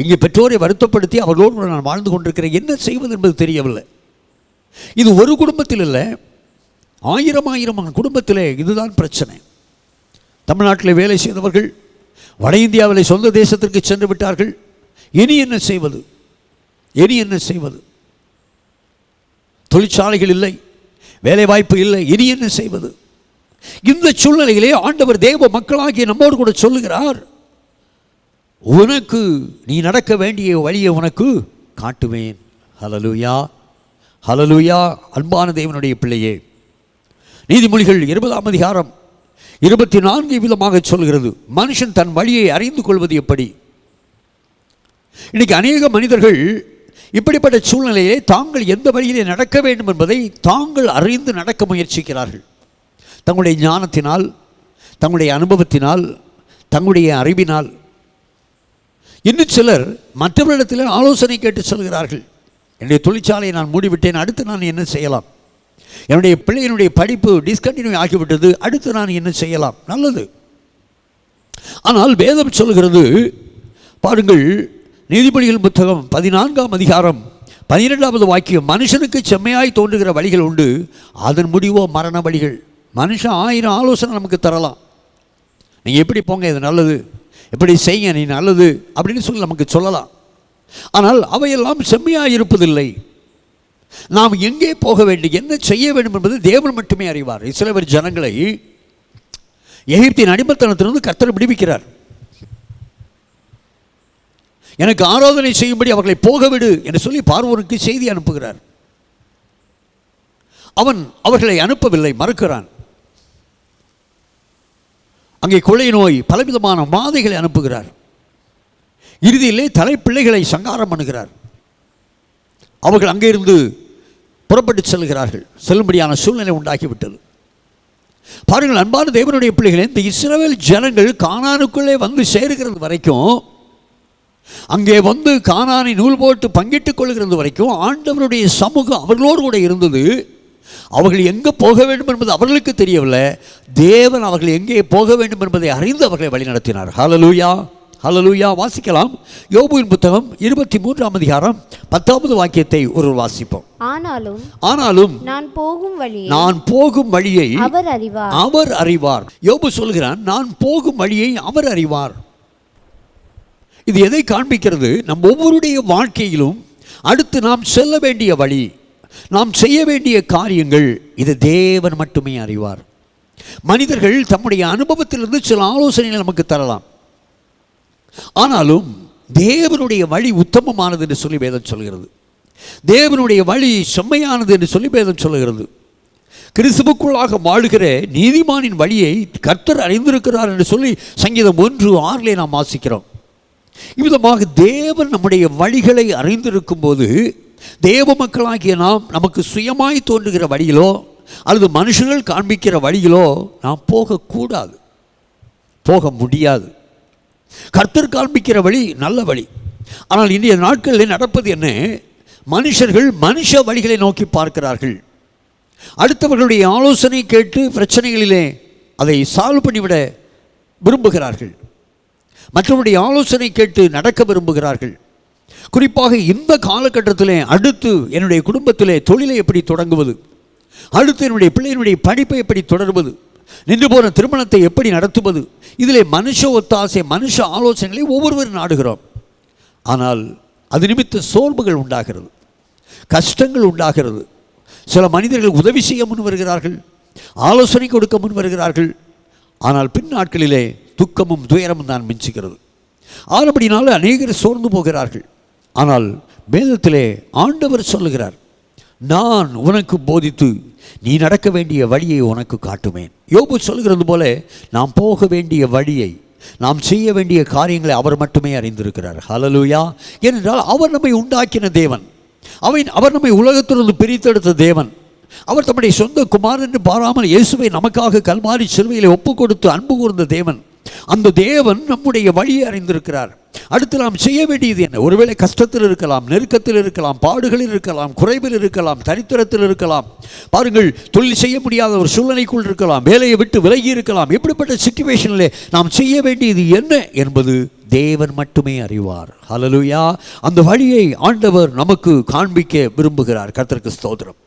இங்கே பெற்றோரை வருத்தப்படுத்தி அவர்களோடு நான் வாழ்ந்து கொண்டிருக்கிறேன். என்ன செய்வது என்பது தெரியவில்லை. இது ஒரு குடும்பத்தில் இல்லை, ஆயிரம் குடும்பத்திலே இதுதான் பிரச்சனை. தமிழ்நாட்டில் வேலை செய்தவர்கள் வட இந்தியாவில் சொந்த தேசத்திற்கு சென்று விட்டார்கள். இனி என்ன செய்வது? இனி என்ன செய்வது? தொழிற்சாலைகள் இல்லை, வேலை வாய்ப்பு இல்லை. இனி என்ன செய்வது? இந்த சூழ்நிலையிலே ஆண்டவர் தேவ மக்களாகிய நம்மோடு கூட சொல்லுகிறார், உனக்கு நீ நடக்க வேண்டிய வழியை உனக்கு காட்டுவேன். ஹல்லேலூயா, ஹல்லேலூயா. அன்பான தேவனுடைய பிள்ளையே, நீதிமொழிகள் 20ஆம் அதிகாரம் 24 விதமாக சொல்கிறது, மனுஷன் தன் வழியை அறிந்து கொள்வது எப்படி? இன்னைக்கு அநேக மனிதர்கள் இப்படிப்பட்ட சூழ்நிலையிலே தாங்கள் எந்த வழியிலே நடக்க வேண்டும் என்பதை தாங்கள் அறிந்து நடக்க முயற்சிக்கிறார்கள். தங்களுடைய ஞானத்தினால், தங்களுடைய அனுபவத்தினால், தங்களுடைய அறிவினால். இன்னும் சிலர் மற்றவர்களிடத்தில் ஆலோசனை கேட்டு சொல்கிறார்கள், என்னுடைய தொழிற்சாலையை நான் மூடிவிட்டேன், அடுத்து நான் என்ன செய்யலாம்? என்னுடைய பிள்ளையினுடைய படிப்பு டிஸ்கண்டினியூ ஆகிவிட்டது, அடுத்து நான் என்ன செய்யலாம்? நல்லது. ஆனால் வேதம் சொல்கிறது பாருங்கள், நீதிமொழிகள் புத்தகம் 14ஆம் அதிகாரம் 12வது வாக்கியம், மனுஷனுக்கு செம்மையாய் தோன்றுகிற வழிகள் உண்டு, அதன் முடிவோ மரண வழிகள். மனுஷன் 1000 ஆலோசனை நமக்கு தரலாம், நீங்கள் எப்படி போங்க இது நல்லது, எப்படி செய்யுங்க நீ நல்லது அப்படின்னு சொல்லி நமக்கு சொல்லலாம். ஆனால் அவையெல்லாம் செம்மையாக இருப்பதில்லை. நாம் எங்கே போக வேண்டும், என்ன செய்ய வேண்டும் என்பது தேவன் மட்டுமே அறிவார். இஸ்ரவேல் ஜனங்களை எகிப்தின் அடிமைத்தனத்திலிருந்து கர்த்தர் விடுவிக்கிறார். எனக்கு ஆராதனை செய்யும்படி அவர்களை போகவிடு என்று சொல்லி பார்வோனுக்கு செய்தி அனுப்புகிறார். அவன் அவர்களை அனுப்பவில்லை, மறுக்கிறான். அங்கே கொள்ளை நோய், பலவிதமான வாதைகளை அனுப்புகிறார். இறுதியிலே தலைப்பிள்ளைகளை சங்காரம் பண்ணுகிறார். அவர்கள் அங்கே இருந்து புறப்பட்டு செல்கிறார்கள். செல்லும்படியான சூழ்நிலை உண்டாகிவிட்டது. பாருங்கள் அன்பான தேவனுடைய பிள்ளைகளே, இந்த இஸ்ரவேல் ஜனங்கள் கானானுக்குள்ளே வந்து சேருகிறது வரைக்கும், அங்கே வந்து கானானை நூல் போட்டு பங்கிட்டுக் கொள்கிறது வரைக்கும் ஆண்டவருடைய சமூகம் அவர்களோடு கூட இருந்தது. அவர்கள் எங்கே போக வேண்டும் என்பது அவர்களுக்கு தெரியவில்லை. தேவன் அவர்கள் எங்கே போக வேண்டும் என்பதை அறிந்து அவர்களை வழிநடத்தினார். ஹல்லேலூயா, ஹல்லேலூயா. வாசிக்கலாம், யோபுவின் புத்தகம் 23ஆம் அதிகாரம் 10வது வாக்கியத்தை ஒரு வாசிப்போம். ஆனாலும் நான் போகும் வழியை அவர் அறிவார். யோபு சொல்கிறான், நான் போகும் வழியை அவர் அறிவார். இது எதை காண்பிக்கிறது? நம் ஒவ்வொருடைய வாழ்க்கையிலும் அடுத்து நாம் செல்ல வேண்டிய வழி, நாம் செய்ய வேண்டிய காரியங்கள், இது தேவன் மட்டுமே அறிவார். மனிதர்கள் தம்முடைய அனுபவத்திலிருந்து சில ஆலோசனைகளை நமக்கு தரலாம். ஆனாலும் தேவனுடைய வழி உத்தமமானது என்று சொல்லி வேதம் சொல்கிறது. தேவனுடைய வழி செம்மையானது என்று சொல்லி வேதம் சொல்கிறது. கிறிஸ்துவுக்குள்ளாக வாழுகிற நீதிமானின் வழியை கர்த்தர் அறிந்திருக்கிறார் என்று சொல்லி சங்கீதம் 1:6 நாம் வாசிக்கிறோம். இவ்விதமாக தேவன் நம்முடைய வழிகளை அறிந்திருக்கும் போது, தேவ மக்களாகிய நாம் நமக்கு சுயமாய் தோன்றுகிற வழியிலோ அல்லது மனுஷர்கள் காண்பிக்கிற வழியிலோ நாம் போகக்கூடாது, போக முடியாது. கர்த்தர் காண்பிக்கிற வழி நல்ல வழி. ஆனால் இன்றைய நாட்களில் நடப்பது என்ன? மனுஷர்கள் மனுஷ வழிகளை நோக்கி பார்க்கிறார்கள். அடுத்தவர்களுடைய ஆலோசனை கேட்டு பிரச்சனைகளிலே அதை சால்வ் பண்ணிவிட விரும்புகிறார்கள். மற்றவருடைய ஆலோசனை கேட்டு நடக்க விரும்புகிறார்கள். குறிப்பாக இந்த காலகட்டத்திலே அடுத்து என்னுடைய குடும்பத்திலே தொழிலை எப்படி தொடங்குவது, அடுத்து என்னுடைய பிள்ளையினுடைய படிப்பை எப்படி தொடர்வது, நின்று போன திருமணத்தை எப்படி நடத்துவது, இதிலே மனுஷ ஒத்தாசை, மனுஷ ஆலோசனைகளை ஒவ்வொருவரும் நாடுகிறோம். ஆனால் அது நிமித்த சோர்வுகள் உண்டாகிறது, கஷ்டங்கள் உண்டாகிறது. சில மனிதர்கள் உதவி செய்ய முன் வருகிறார்கள், ஆலோசனை கொடுக்க முன் வருகிறார்கள். ஆனால் பின் நாட்களிலே துக்கமும் துயரமும் தான் மிஞ்சுகிறது. ஆனபடினால அநேகர் சோர்ந்து போகிறார்கள். ஆனால் வேதத்திலே ஆண்டவர் சொல்லுகிறார், நான் உனக்கு போதித்து நீ நடக்க வேண்டிய வழியை உனக்கு காட்டுவேன். யோபு சொல்கிறது போல நாம் போக வேண்டிய வழியை, நாம் செய்ய வேண்டிய காரியங்களை அவர் மட்டுமே அறிந்திருக்கிறார். ஹல்லேலூயா. ஏனென்றால் அவர் நம்மை உண்டாக்கின தேவன், அவர் நம்மை உலகத்திலிருந்து பிரித்தெடுத்த தேவன். அவர் தம்முடைய சொந்த குமாரன் என்று பாராமல் இயேசுவை நமக்காக கல்வாரி சிலுவையிலே ஒப்பு கொடுத்து அன்பு கூர்ந்த தேவன். அந்த தேவன் நம்முடைய வழியை அறிந்திருக்கிறார். அடுத்து நாம் செய்ய வேண்டியது என்ன? ஒருவேளை கஷ்டத்தில் இருக்கலாம், நெருக்கத்தில் இருக்கலாம், பாடுகளில் இருக்கலாம், குறைவில் இருக்கலாம், தரித்திரத்தில் இருக்கலாம். பாருங்கள், தொழில் செய்ய முடியாத ஒரு சூழ்நிலைக்குள் இருக்கலாம், வேலையை விட்டு விலகி இருக்கலாம். எப்படிப்பட்ட சிச்சுவேஷனில் நாம் செய்ய வேண்டியது என்ன என்பது தேவன் மட்டுமே அறிவார். ஹல்லேலூயா. அந்த வழியை ஆண்டவர் நமக்கு காண்பிக்க விரும்புகிறார். கர்த்தருக்கு ஸ்தோத்திரம்.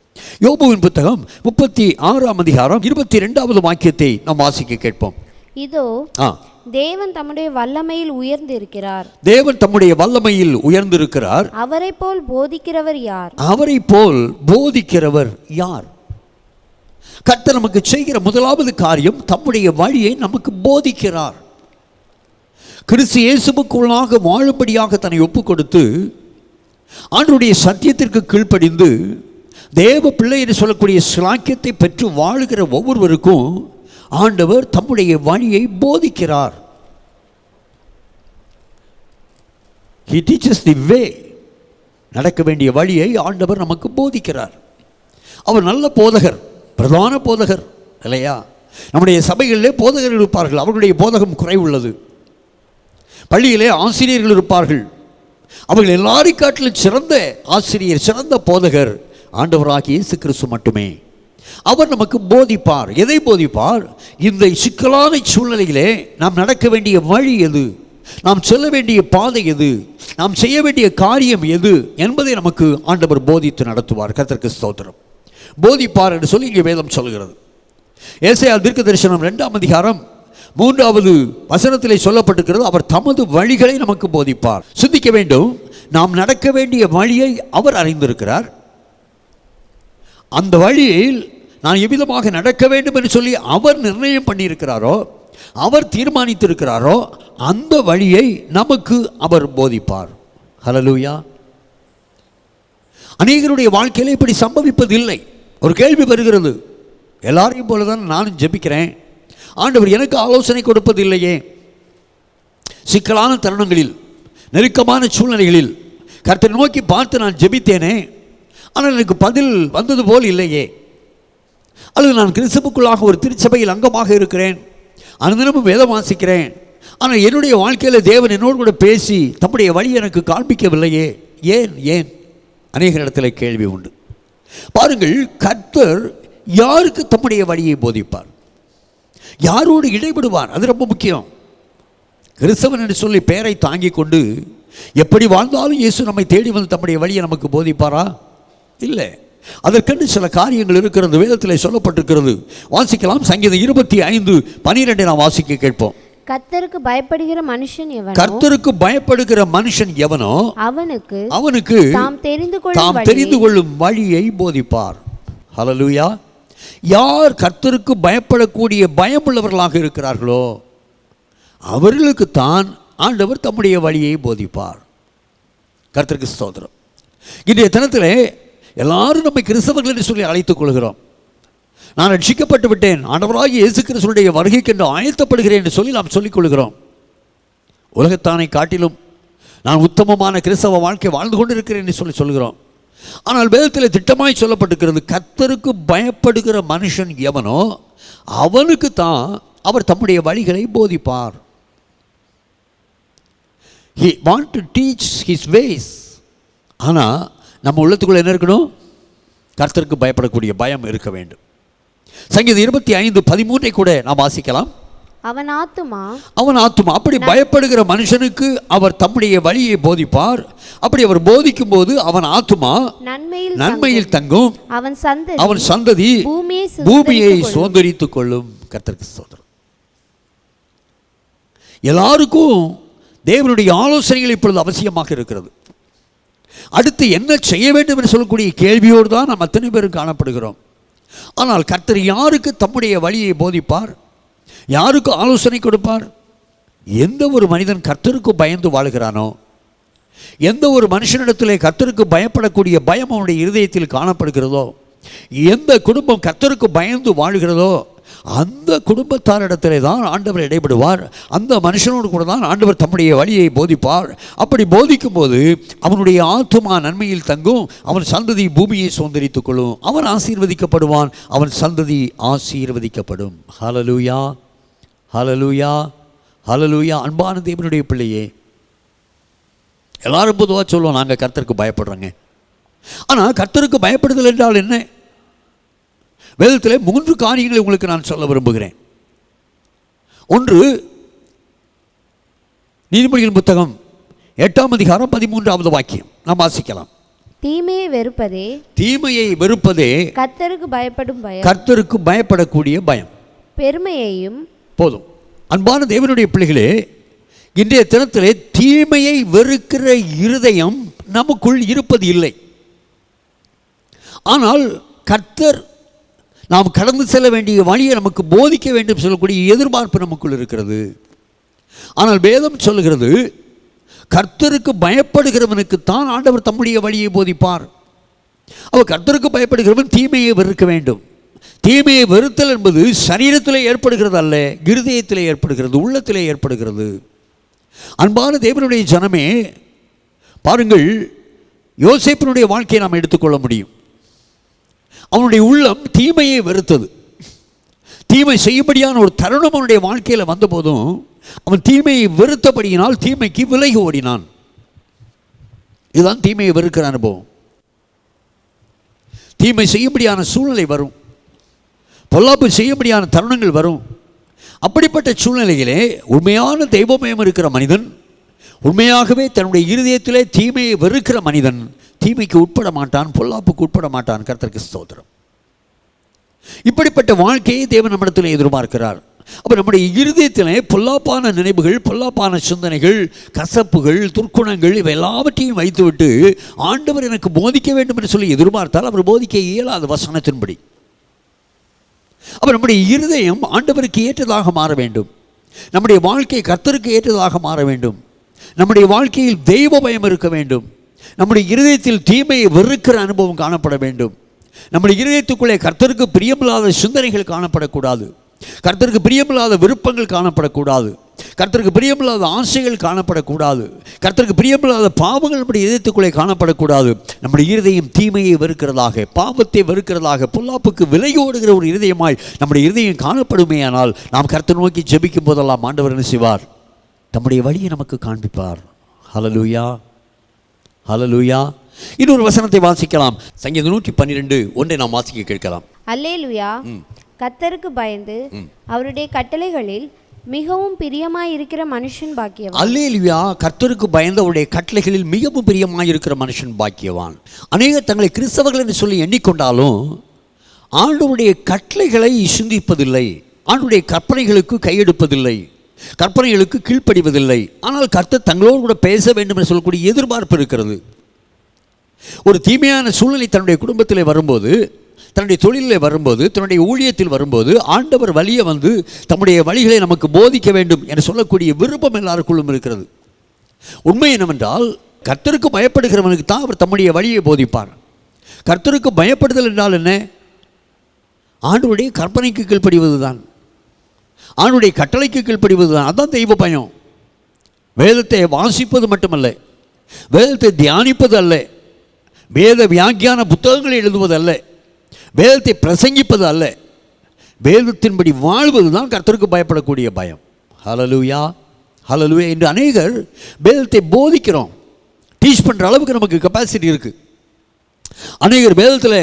யோபுவின் புத்தகம் 36ஆம் அதிகாரம் 22வது வாக்கியத்தை நாம் வாசிக்க கேட்போம். இதோ தேவன் தம்முடைய வல்லமையில் உயர்ந்திருக்கிறார். தேவன் தம்முடைய வல்லமையில் உயர்ந்திருக்கிறார். அவரை போல் போதிக்கிறவர் யார்? அவரை போல் போதிக்கிறவர் யார்? கர்த்தர் நமக்கு செய்கிற முதலாவது காரியம், தம்முடைய வழியை நமக்கு போதிக்கிறார். கிறிஸ்து இயேசுவுக்குள்ளாக வாழும்படியாக தன்னை ஒப்பு கொடுத்து ஆண்டவருடைய சத்தியத்திற்கு கீழ்ப்படிந்து தேவ பிள்ளை என்று சொல்லக்கூடிய சிலாக்கியத்தை பெற்று வாழுகிற ஒவ்வொருவருக்கும் ஆண்டவர் தம்முடைய வழியை போதிக்கிறார். He teaches the way. நடக்க வேண்டிய வழியை ஆண்டவர் நமக்கு போதிக்கிறார். அவர் நல்ல போதகர், பிரதான போதகர் இல்லையா? நம்முடைய சபைகளிலே போதகர்கள் இருப்பார்கள், அவர்களுடைய போதகம் குறைவுள்ளது. பள்ளியிலே ஆசிரியர்கள் இருப்பார்கள், அவர்கள் எல்லாரையும் காட்டிலும் சிறந்த ஆசிரியர், சிறந்த போதகர் ஆண்டவராகிய இயேசு கிறிஸ்து மட்டுமே. அவர் நமக்கு போதிப்பார். எதை போதிப்பார்? இந்த சிக்கலான சூழ்நிலையிலே நாம் நடக்க வேண்டிய வழி எது, நாம் செல்ல வேண்டிய பாதை எது, நாம் செய்ய வேண்டிய காரியம் எது என்பதை நமக்கு ஆண்டவர் போதித்து நடத்துவார். கர்த்தருக்கு ஸ்தோத்திரம். போதிப்பார் என்று சொல்லி இங்கே வேதம் சொல்கிறது. ஏசாயா தீர்க்கதரிசனம் 2ஆம் அதிகாரம் 3வது வசனத்திலே சொல்லப்பட்டிருக்கிறது, அவர் தமது வழிகளை நமக்கு போதிப்பார். சிந்திக்க வேண்டும், நாம் நடக்க வேண்டிய வழியை அவர் அறிந்திருக்கிறார். அந்த வழியில் நான் எவ்விதமாக நடக்க வேண்டும் என்று சொல்லி அவர் நிர்ணயம் பண்ணியிருக்கிறாரோ, அவர் தீர்மானித்திருக்கிறாரோ, அந்த வழியை நமக்கு அவர் போதிப்பார். ஹல்லேலூயா. அநேகருடைய வாழ்க்கையில் இப்படி சம்பவிப்பதில்லை. ஒரு கேள்வி வருகிறது, எல்லாரையும் போல தான் நானும் ஜெபிக்கிறேன், ஆண்டவர் எனக்கு ஆலோசனை கொடுப்பதில்லையே. சிக்கலான தருணங்களில், நெருக்கமான சூழ்நிலைகளில் கர்த்தரை நோக்கி பார்த்து நான் ஜெபித்தேனே, ஆனால் எனக்கு பதில் வந்தது போல் இல்லையே. அல்லது நான் கிறிஸ்துவுக்குள்ளாக ஒரு திருச்சபையில் அங்கமாக இருக்கிறேன், அனுதினமும் வேதம் வாசிக்கிறேன், ஆனால் என்னுடைய வாழ்க்கையில் தேவன் என்னோடு கூட பேசி தம்முடைய வழி எனக்கு காண்பிக்கவில்லையே, ஏன் ஏன் அநேக இடத்துல கேள்வி உண்டு. பாருங்கள், கர்த்தர் யாருக்கு தம்முடைய வழியை போதிப்பார், யாரோடு இடைபடுவார், அது ரொம்ப முக்கியம். கிறிஸ்தவன் என்று சொல்லி பெயரை தாங்கி கொண்டு எப்படி வாழ்ந்தாலும் இயேசு நம்மை தேடி வந்து தம்முடைய வழியை நமக்கு போதிப்பாரா? இல்லை. அதற்கென்று சில காரியங்கள் இருக்கிறது, வேதத்தில் சொல்லப்பட்டிருக்கிறது. வாசிக்கலாம். சங்கீதம் 25:12 நாம் வாசிக்க கேட்போம். கர்த்தருக்கு பயப்படுகிற மனுஷன் எவனோ, கர்த்தருக்கு பயப்படுகிற மனுஷன் எவனோ அவனுக்கு தாம் தெரிந்து கொள்ளும் வழியை போதிப்பார். ஹல்லேலூயா. யார் கர்த்தருக்கு பயப்படக்கூடிய பயமுள்ளவர்களாக இருக்கிறார்களோ அவர்களுக்கு தான் ஆண்டவர் தம்முடைய வழியை போதிப்பார். கர்த்தருக்கு ஸ்தோத்திரம். இன்றைய தினத்தில் எல்லாரும் நம்மை கிறிஸ்தவர்கள் என்று சொல்லி அழைத்துக் கொள்கிறோம். நான் ரட்சிக்கப்பட்டு விட்டேன், ஆண்டவராகிய இயேசு கிறிஸ்துவுடைய வருகைக்கு என்று ஆயத்தப்படுகிறேன் என்று சொல்லி நாம் சொல்லிக் கொள்கிறோம். உலகத்தானை காட்டிலும் நான் உத்தமமான கிறிஸ்தவ வாழ்க்கை வாழ்ந்து கொண்டிருக்கிறேன் என்று சொல்லி சொல்கிறோம். ஆனால் வேதத்தில் திட்டமாய் சொல்லப்பட்டிருக்கிறது, கர்த்தருக்கு பயப்படுகிற மனுஷன் எவனோ அவனுக்கு தான் அவர் தம்முடைய வழிகளை போதிப்பார். He want to teach his ways. ஆனால் நம்ம உள்ளத்துக்குள்ள என்ன இருக்கணும்? கர்த்தருக்கு பயப்படக்கூடிய பயம் இருக்க வேண்டும். சங்கீதம் 25:13 கூட நாம் வாசிக்கலாம். அவன் ஆத்துமா அப்படி பயப்படுகிற மனுஷனுக்கு அவர் தம்முடைய வழியை போதிப்பார். அப்படி அவர் போதிக்கும் போது அவன் ஆத்துமா நன்மையில் தங்கும், அவன் சந்ததி பூமியை சுதந்தரித்துக் கொள்ளும். கர்த்தருக்கு ஸ்தோத்திரம். எல்லாருக்கும் தேவனுடைய ஆலோசனைகள் இப்பொழுது அவசியமாக இருக்கிறது. அடுத்து என்ன செய்ய வேண்டும் என்று சொல்லக்கூடிய கேள்வியோடு தான் நாம் அத்தனை பேரும் காணப்படுகிறோம். ஆனால் கர்த்தர் யாருக்கு தம்முடைய வழியை போதிப்பார், யாருக்கு ஆலோசனை கொடுப்பார்? எந்த ஒரு மனிதன் கர்த்தருக்கு பயந்து வாழ்கிறானோ, எந்த ஒரு மனுஷனிடத்திலே கர்த்தருக்கு பயப்படக்கூடிய பயம் அவனுடைய இருதயத்தில் காணப்படுகிறதோ, எந்த குடும்பம் கர்த்தருக்கு பயந்து வாழ்கிறதோ அந்த குடும்பத்தாரிடத்திலே தான் ஆண்டவர் இடைபடுவார். அந்த மனுஷனோடு கூட தான் ஆண்டவர் தம்முடைய வழியை போதிப்பார். அப்படி போதிக்கும் போது அவனுடைய ஆத்துமா நன்மையில் தங்கும், அவன் சந்ததி பூமியை சுதந்தரித்துக் கொள்ளும், அவன் ஆசீர்வதிக்கப்படுவான், அவன் சந்ததி ஆசீர்வதிக்கப்படும். ஹல்லேலூயா, ஹல்லேலூயா, ஹல்லேலூயா. அன்பான தேவனுடைய பிள்ளையே, எல்லாரும் பொதுவாக சொல்லுவோம், நாங்கள் கர்த்தருக்கு பயப்படுறோங்க. ஆனால் கர்த்தருக்கு பயப்படுதல் என்றால் என்ன? வேதத்தில் 3 காரியங்களை உங்களுக்கு நான் சொல்ல விரும்புகிறேன். ஒன்று, நீதிமொழிகள் புத்தகம் 8ஆம் அதிகாரம் 13வது வாக்கியம் நாம் வாசிக்கலாம். தீமையை வெறுப்பதே கர்த்தருக்கு பயப்படக்கூடிய பயம். பெருமையையும் போதும். அன்பான தேவனுடைய பிள்ளைகளே, இன்றைய தினத்திலே தீமையை வெறுக்கிற இருதயம் நமக்குள் இருப்பது இல்லை. ஆனால் கர்த்தர் நாம் கடந்து செல்ல வேண்டிய வழியை நமக்கு போதிக்க வேண்டும் சொல்லக்கூடிய எதிர்பார்ப்பு நமக்குள் இருக்கிறது. ஆனால் வேதம் சொல்லுகிறது, கர்த்தருக்கு பயப்படுகிறவனுக்கு தான் ஆண்டவர் தம்முடைய வழியை போதிப்பார். அவர் கர்த்தருக்கு பயப்படுகிறவன் தீமையை வெறுக்க வேண்டும். தீமையை வெறுத்தல் என்பது சரீரத்திலே ஏற்படுகிறது அல்ல, இருதயத்திலே ஏற்படுகிறது, உள்ளத்திலே ஏற்படுகிறது. அன்பான தேவனுடைய ஜனமே, பாருங்கள், யோசேப்பினுடைய வாழ்க்கையை நாம் எடுத்துக்கொள்ள முடியும். அவனுடைய உள்ளம் தீமையை வெறுத்தது. தீமை செய்யும்படியான ஒரு தருணம் அவனுடைய வாழ்க்கையில் வந்தபோதும் அவன் தீமையை வெறுத்தபடியினால் தீமைக்கு விலகி ஓடினான். இதுதான் தீமையை வெறுக்கிற அனுபவம். தீமை செய்யும்படியான சூழ்நிலை வரும், பொல்லாப்பு செய்யும்படியான தருணங்கள் வரும். அப்படிப்பட்ட சூழ்நிலையிலே உண்மையான தெய்வமயம் இருக்கிற மனிதன் உண்மையாகவே தன்னுடைய இருதயத்திலே தீமையை வெறுக்கிற மனிதன் தீமைக்கு உட்பட மாட்டான், பொல்லாப்புக்கு உட்பட மாட்டான். கர்த்தருக்கு ஸ்தோத்திரம். இப்படிப்பட்ட வாழ்க்கையை தேவன் நம்மிடத்தில் எதிர்பார்க்கிறார். அப்போ நம்முடைய இருதயத்திலே பொல்லாப்பான நினைவுகள், பொல்லாப்பான சிந்தனைகள், கசப்புகள், துர்க்குணங்கள் இவை எல்லாவற்றையும் வைத்துவிட்டு ஆண்டவர் எனக்கு போதிக்க வேண்டும் என்று சொல்லி எதிர்பார்த்தால் அவர் போதிக்க இயலாத வசனத்தின்படி. அப்போ நம்முடைய இருதயம் ஆண்டவருக்கு ஏற்றதாக மாற வேண்டும். நம்முடைய வாழ்க்கை கர்த்தருக்கு ஏற்றதாக மாற வேண்டும். நம்முடைய வாழ்க்கையில் தெய்வ பயம் இருக்க வேண்டும். நம்முடைய இருதயத்தில் தீமையை வெறுக்கிற அனுபவம் காணப்பட வேண்டும். நம்முடைய இருதயத்துக்குள்ளே கர்த்தருக்கு பிரியமில்லாத சிந்தனைகள் காணப்படக்கூடாது. கர்த்தருக்கு பிரியமில்லாத விருப்பங்கள் காணப்படக்கூடாது. கர்த்தருக்கு பிரியமில்லாத ஆசைகள் காணப்படக்கூடாது. கர்த்தருக்கு பிரியமில்லாத பாவங்கள் நம்முடைய இதயத்துக்குள்ளே காணப்படக்கூடாது. நம்முடைய இருதயம் தீமையை வெறுக்கிறதாக, பாவத்தை வெறுக்கிறதாக, பொல்லாப்புக்கு விலையோடுகிற ஒரு இருதயமாய் நம்முடைய இருதயம் காணப்படுமேயானால் நாம் கர்த்தர் நோக்கி ஜெபிக்கும் போதெல்லாம் ஆண்டவர் என்ன செய்வார்? நம்முடைய வழியை நமக்கு காண்பிப்பார். ஹல்லேலூயா, ஹல்லேலூயா. இன்னொரு வசனத்தை வாசிக்கலாம். சங்கீதம் 112:1 நாம் வாசிக்க கேட்கலாம். அல்லேலூயா. கர்த்தருக்கு பயந்து அவருடைய கட்டளைகளில் மிகவும் பிரியமாய் இருக்கிற மனுஷன் பாக்கியவான். அல்லேலூயா. கர்த்தருக்கு பயந்து அவருடைய கட்டளைகளில் மிகவும் பிரியமாய் இருக்கிற மனுஷன் பாக்கியவான். அநேகர் தங்களை கிறிஸ்தவர்கள் என்று சொல்லி எண்ணிக்கொண்டாலும் ஆண்டவருடைய கட்டளைகளை சிந்திப்பதில்லை, ஆண்டவருடைய கற்பனைகளுக்கு கையெடுப்பதில்லை, கற்பனைகளுக்கு கீழ்ப்படிவதில்லை. ஆனால் கர்த்தர் தங்களோடு கூட பேச வேண்டும் என்று சொல்லக்கூடிய எதிர்பார்ப்பு இருக்கிறது. ஒரு தீமையான சூழ்நிலை தன்னுடைய குடும்பத்தில் வரும்போது, தன்னுடைய தொழிலில் வரும்போது, தன்னுடைய ஊழியத்தில் வரும்போது ஆண்டவர் வழியை வந்து தம்முடைய வழிகளை நமக்கு போதிக்க வேண்டும் என்று சொல்லக்கூடிய விருப்பம் எல்லாருக்குள்ளும் இருக்கிறது. உண்மை என்னவென்றால் கர்த்தருக்கு பயப்படுகிறவனுக்கு தான் அவர் தம்முடைய வழியை போதிப்பார். கர்த்தருக்கு பயப்படுதல் என்றால் என்ன? ஆண்டவருடைய கற்பனைக்கு கீழ்ப்படிவது தான், ஆண்டவருடைய கட்டளைக்கு கீழ்ப்படிவது தான். அதுதான் தெய்வ பயம். வேதத்தை வாசிப்பது மட்டுமல்ல, வேதத்தை தியானிப்பது அல்ல, வேத வியாக்கியான புத்தகங்களை எழுதுவது அல்ல, வேதத்தை பிரசங்கிப்பது அல்ல, வேதத்தின்படி வாழ்வது தான் கர்த்தருக்கு பயப்படக்கூடிய பயம். ஹல்லேலூயா, ஹல்லேலூயா. என்று அநேகர் வேதத்தை போதிக்கிறோம், டீச் பண்ணுற அளவுக்கு நமக்கு கெப்பாசிட்டி இருக்குது. அநேகர் வேதத்தில்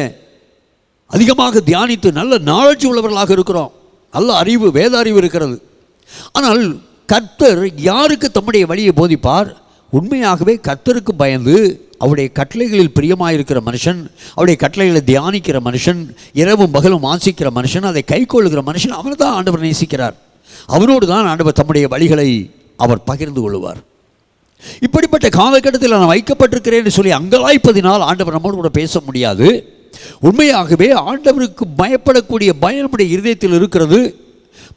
அதிகமாக தியானித்து நல்ல நாலேஜ் உள்ளவர்களாக இருக்கிறோம், நல்ல அறிவு, வேத அறிவு இருக்கிறது. ஆனால் கர்த்தர் யாருக்கு தம்முடைய வழியை போதிப்பார்? உண்மையாகவே கர்த்தருக்கு பயந்து அவருடைய கட்டளைகளில் பிரியமாயிருக்கிற மனுஷன், அவருடைய கட்டளைகளை தியானிக்கிற மனுஷன், இரவும் பகலும் வாசிக்கிற மனுஷன், அதை கைக்கொள்ளுகிற மனுஷன், அவனை தான் ஆண்டவர் நேசிக்கிறார். அவனோடு தான் ஆண்டவர் தம்முடைய வழிகளை அவர் பகிர்ந்து கொள்வார். இப்படிப்பட்ட காலகட்டத்தில் நான் வைக்கப்பட்டிருக்கிறேன் என்று சொல்லி அங்கலாய்ப்பதினால் ஆண்டவர் நம்மோடு கூட பேச முடியாது. உண்மையாகவே ஆண்டவருக்கு பயப்படக்கூடிய பயம் நம்முடைய இருதயத்தில் இருக்கிறது.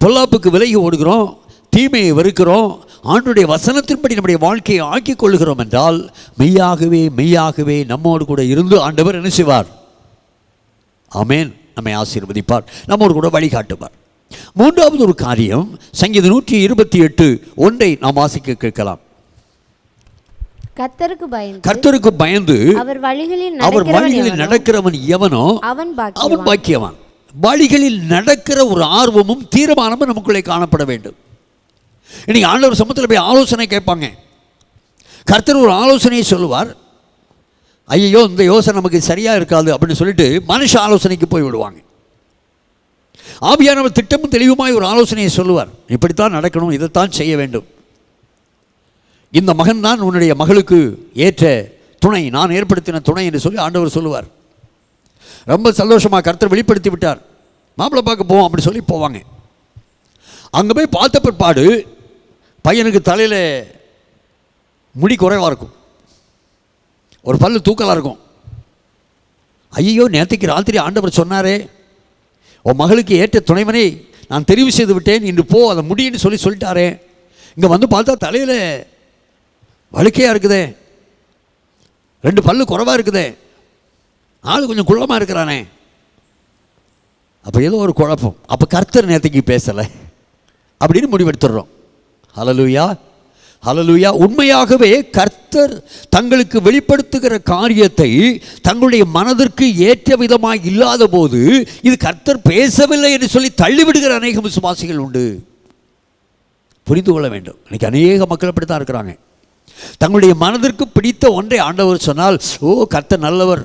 பொல்லாப்புக்கு விலகி ஓடுகிறோம், தீமையை வெறுக்கிறோம், ஆண்டவருடைய வசனத்தின்படி நம்முடைய வாழ்க்கையை ஆக்கிக் கொள்கிறோம் என்றால் மெய்யாகவே மெய்யாகவே நம்மோடு கூட இருந்து ஆண்டவர் என்ன செய்வார்? ஆமென், நம்மை ஆசீர்வதிப்பார், நம்மோடு கூட வழிகாட்டுவார். மூன்றாவது ஒரு காரியம், சங்கீதம் 128:1 நாம் வாசிக்க கேட்கலாம். கர்த்தருக்கு பயந்து அவர் வழிகளில் நடக்கிறவன் எவனோ அவன் பாக்கியவான். வழிகளில் நடக்கிற ஒரு ஆர்வமும் தீர்மானமும் நமக்குள்ளே காணப்பட வேண்டும். இன்னைக்கு ஆண்டவர் சமூகத்தில் போய் ஆலோசனை கேட்பாங்க. கர்த்தர் ஒரு ஆலோசனையை சொல்லுவார். ஐயோ இந்த யோசனை நமக்கு சரியாக இருக்காது அப்படின்னு சொல்லிட்டு மனுஷ ஆலோசனைக்கு போய் விடுவாங்க. ஆவியானவர் திட்டமும் தெளிவுமாய் ஒரு ஆலோசனையை சொல்லுவார். இப்படித்தான் நடக்கணும், இதைத்தான் செய்ய வேண்டும், இந்த மகன் தான் உன்னுடைய மகளுக்கு ஏற்ற துணை, நான் ஏற்படுத்தின துணை என்று சொல்லி ஆண்டவர் சொல்லுவார். ரொம்ப சந்தோஷமாக கர்த்தர் வெளிப்படுத்தி விட்டார், மாப்பிள்ளை பார்க்க போவோம் அப்படி சொல்லி போவாங்க. அங்கே போய் பார்த்த பிற்பாடு பையனுக்கு தலையில் முடி குறைவாக இருக்கும், ஒரு பல்லு தூக்கலாக இருக்கும். ஐயோ நேற்றுக்கு ராத்திரி ஆண்டவர் சொன்னாரே, உன் மகளுக்கு ஏற்ற துணைவனை நான் தெரிவு செய்து விட்டேன், இன்று போ அதை முடின்னு சொல்லிட்டாரே. இங்கே வந்து பார்த்தா தலையில் வழுக்கையாக இருக்குதே, 2 பல்லு குறைவாக இருக்குதே, ஆள் கொஞ்சம் குள்ளமாக இருக்கிறானே. அப்போ ஏதோ ஒரு குழப்பம். அப்போ கர்த்தர் நேற்றுக்கு பேசலை அப்படின்னு முடிவெடுத்துடுறோம். ஹல்லேலூயா, ஹல்லேலூயா. உண்மையாகவே கர்த்தர் தங்களுக்கு வெளிப்படுத்துகிற காரியத்தை தங்களுடைய மனதிற்கு ஏற்ற விதமாக இல்லாத போது இது கர்த்தர் பேசவில்லை என்று சொல்லி தள்ளிவிடுகிற அநேக விசுவாசிகள் உண்டு. புரிந்து கொள்ள வேண்டும். இன்னைக்கு அநேக மக்கள் அப்படி தான் இருக்கிறாங்க. தங்களுடைய மனதிற்கு பிடித்த ஒன்றை ஆண்டவர் சொன்னால், ஓ கர்த்தர் நல்லவர்,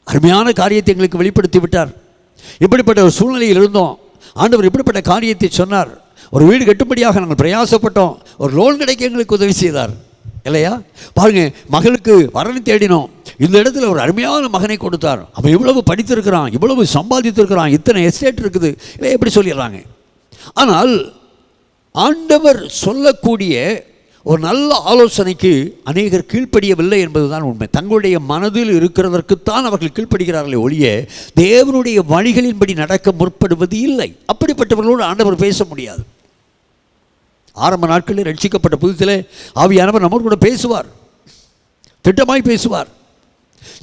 அருமையான காரியத்தை எங்களுக்கு வெளிப்படுத்தி விட்டார், இப்படிப்பட்ட ஒரு சூழ்நிலையில் இருந்தோம், ஆண்டவர் இப்படிப்பட்ட காரியத்தை சொன்னார், ஒரு வீடு கட்டும்படியாக நாங்கள் பிரயாசப்பட்டோம், ஒரு லோன் கிடைக்க எங்களுக்கு உதவி செய்தார் இல்லையா? பாருங்க, மகளுக்கு வரனை தேடினோம், இந்த இடத்துல ஒரு அருமையான மகனை கொடுத்தார். அவன் இவ்வளவு படித்திருக்கிறான், இவ்வளவு சம்பாதித்திருக்கிறான், இத்தனை எஸ்டேட் இருக்குது இல்லை எப்படி சொல்லிடுறாங்க. ஆனால் ஆண்டவர் சொல்லக்கூடிய ஒரு நல்ல ஆலோசனைக்கு அநேகர் கீழ்ப்படியவில்லை என்பதுதான் உண்மை. தங்களுடைய மனதில் இருக்கிறதற்குத்தான் அவர்கள் கீழ்ப்படுகிறார்களே ஒழிய தேவனுடைய வழிகளின்படி நடக்க முற்படுவது இல்லை. அப்படிப்பட்டவர்களோடு ஆண்டவர் பேச முடியாது. ஆரம்ப நாட்களில் ரட்சிக்கப்பட்ட புதுசிலே ஆவியானவர் நம்மோடு கூட பேசுவார், திட்டமாய் பேசுவார்.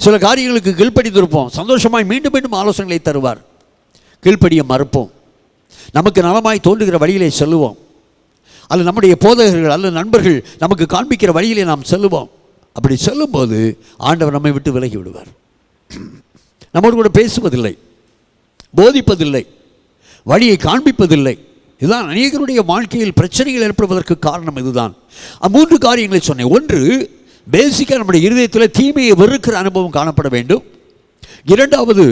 சில காரியங்களுக்கு கீழ்ப்படிந்திருப்போம், சந்தோஷமாய் மீண்டும் மீண்டும் ஆலோசனைகளை தருவார். கீழ்ப்படிய மறுப்போம், நமக்கு நலமாய் தோன்றுகிற வழியிலே செல்லுவோம், அல்ல நம்முடைய போதகர்கள் அல்ல நண்பர்கள் நமக்கு காண்பிக்கிற வழியிலே நாம் செல்லுவோம். அப்படி செல்லும்போது ஆண்டவர் நம்மை விட்டு விலகி விடுவார். நம்மோடு கூட பேசுவதில்லை, போதிப்பதில்லை, வழியை காண்பிப்பதில்லை. இதுதான் அநேகருடைய வாழ்க்கையில் பிரச்சனைகள் ஏற்படுவதற்கு காரணம். இதுதான் 3 காரியங்களை சொன்னேன். ஒன்று, பேசிக்காக நம்முடைய இருதயத்தில் தீமையை வெறுக்கிற அனுபவம் காணப்பட வேண்டும். 2வது,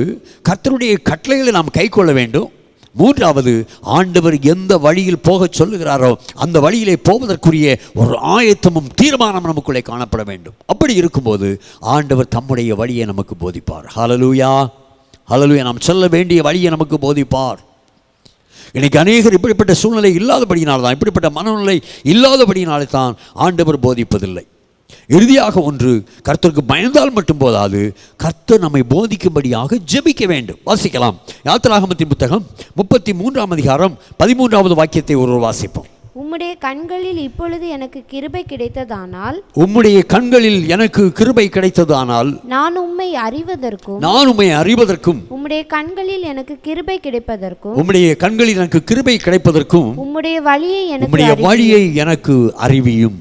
கர்த்தருடைய கட்டளைகளை நாம் கைக்கொள்ள வேண்டும். 3வது, ஆண்டவர் எந்த வழியில் போக சொல்லுகிறாரோ அந்த வழியிலே போவதற்குரிய ஒரு ஆயத்தமும் தீர்மானம் நமக்குள்ளே காணப்பட வேண்டும். அப்படி இருக்கும்போது ஆண்டவர் தம்முடைய வழியை நமக்கு போதிப்பார். ஹல்லேலூயா, ஹல்லேலூயா. நாம் செல்ல வேண்டிய வழியை நமக்கு போதிப்பார். இன்னைக்கு அநேகர் இப்படிப்பட்ட சூழ்நிலை இல்லாதபடியினால்தான், இப்படிப்பட்ட மனநிலை இல்லாதபடியினாலே தான் ஆண்டவர் போதிப்பதில்லை. இறுதியாக ஒன்று, கர்த்தருக்கு பயந்தால் மட்டும் போதாது, கர்த்தர் நம்மை போதிக்கும்படியாக ஜெபிக்க வேண்டும். வாசிக்கலாம், யாத்திராகமத்தின் புத்தகம் 33ஆம் அதிகாரம் 13வது வாக்கியத்தை ஒருவர் வாசிப்போம். உம்முடைய கண்களில் இப்பொழுது எனக்கு கிருபை கிடைத்ததானால், உம்முடைய கண்களில் எனக்கு கிருபை கிடைத்ததானால், நான் உம்மை அறிவதற்கும் உம்முடைய கண்களில் எனக்கு கிருபை கிடைப்பதற்கும், உம்முடைய கண்களில் எனக்கு கிருபை கிடைப்பதற்கும் உம்முடைய வழியை எனக்கு அறிவியும்.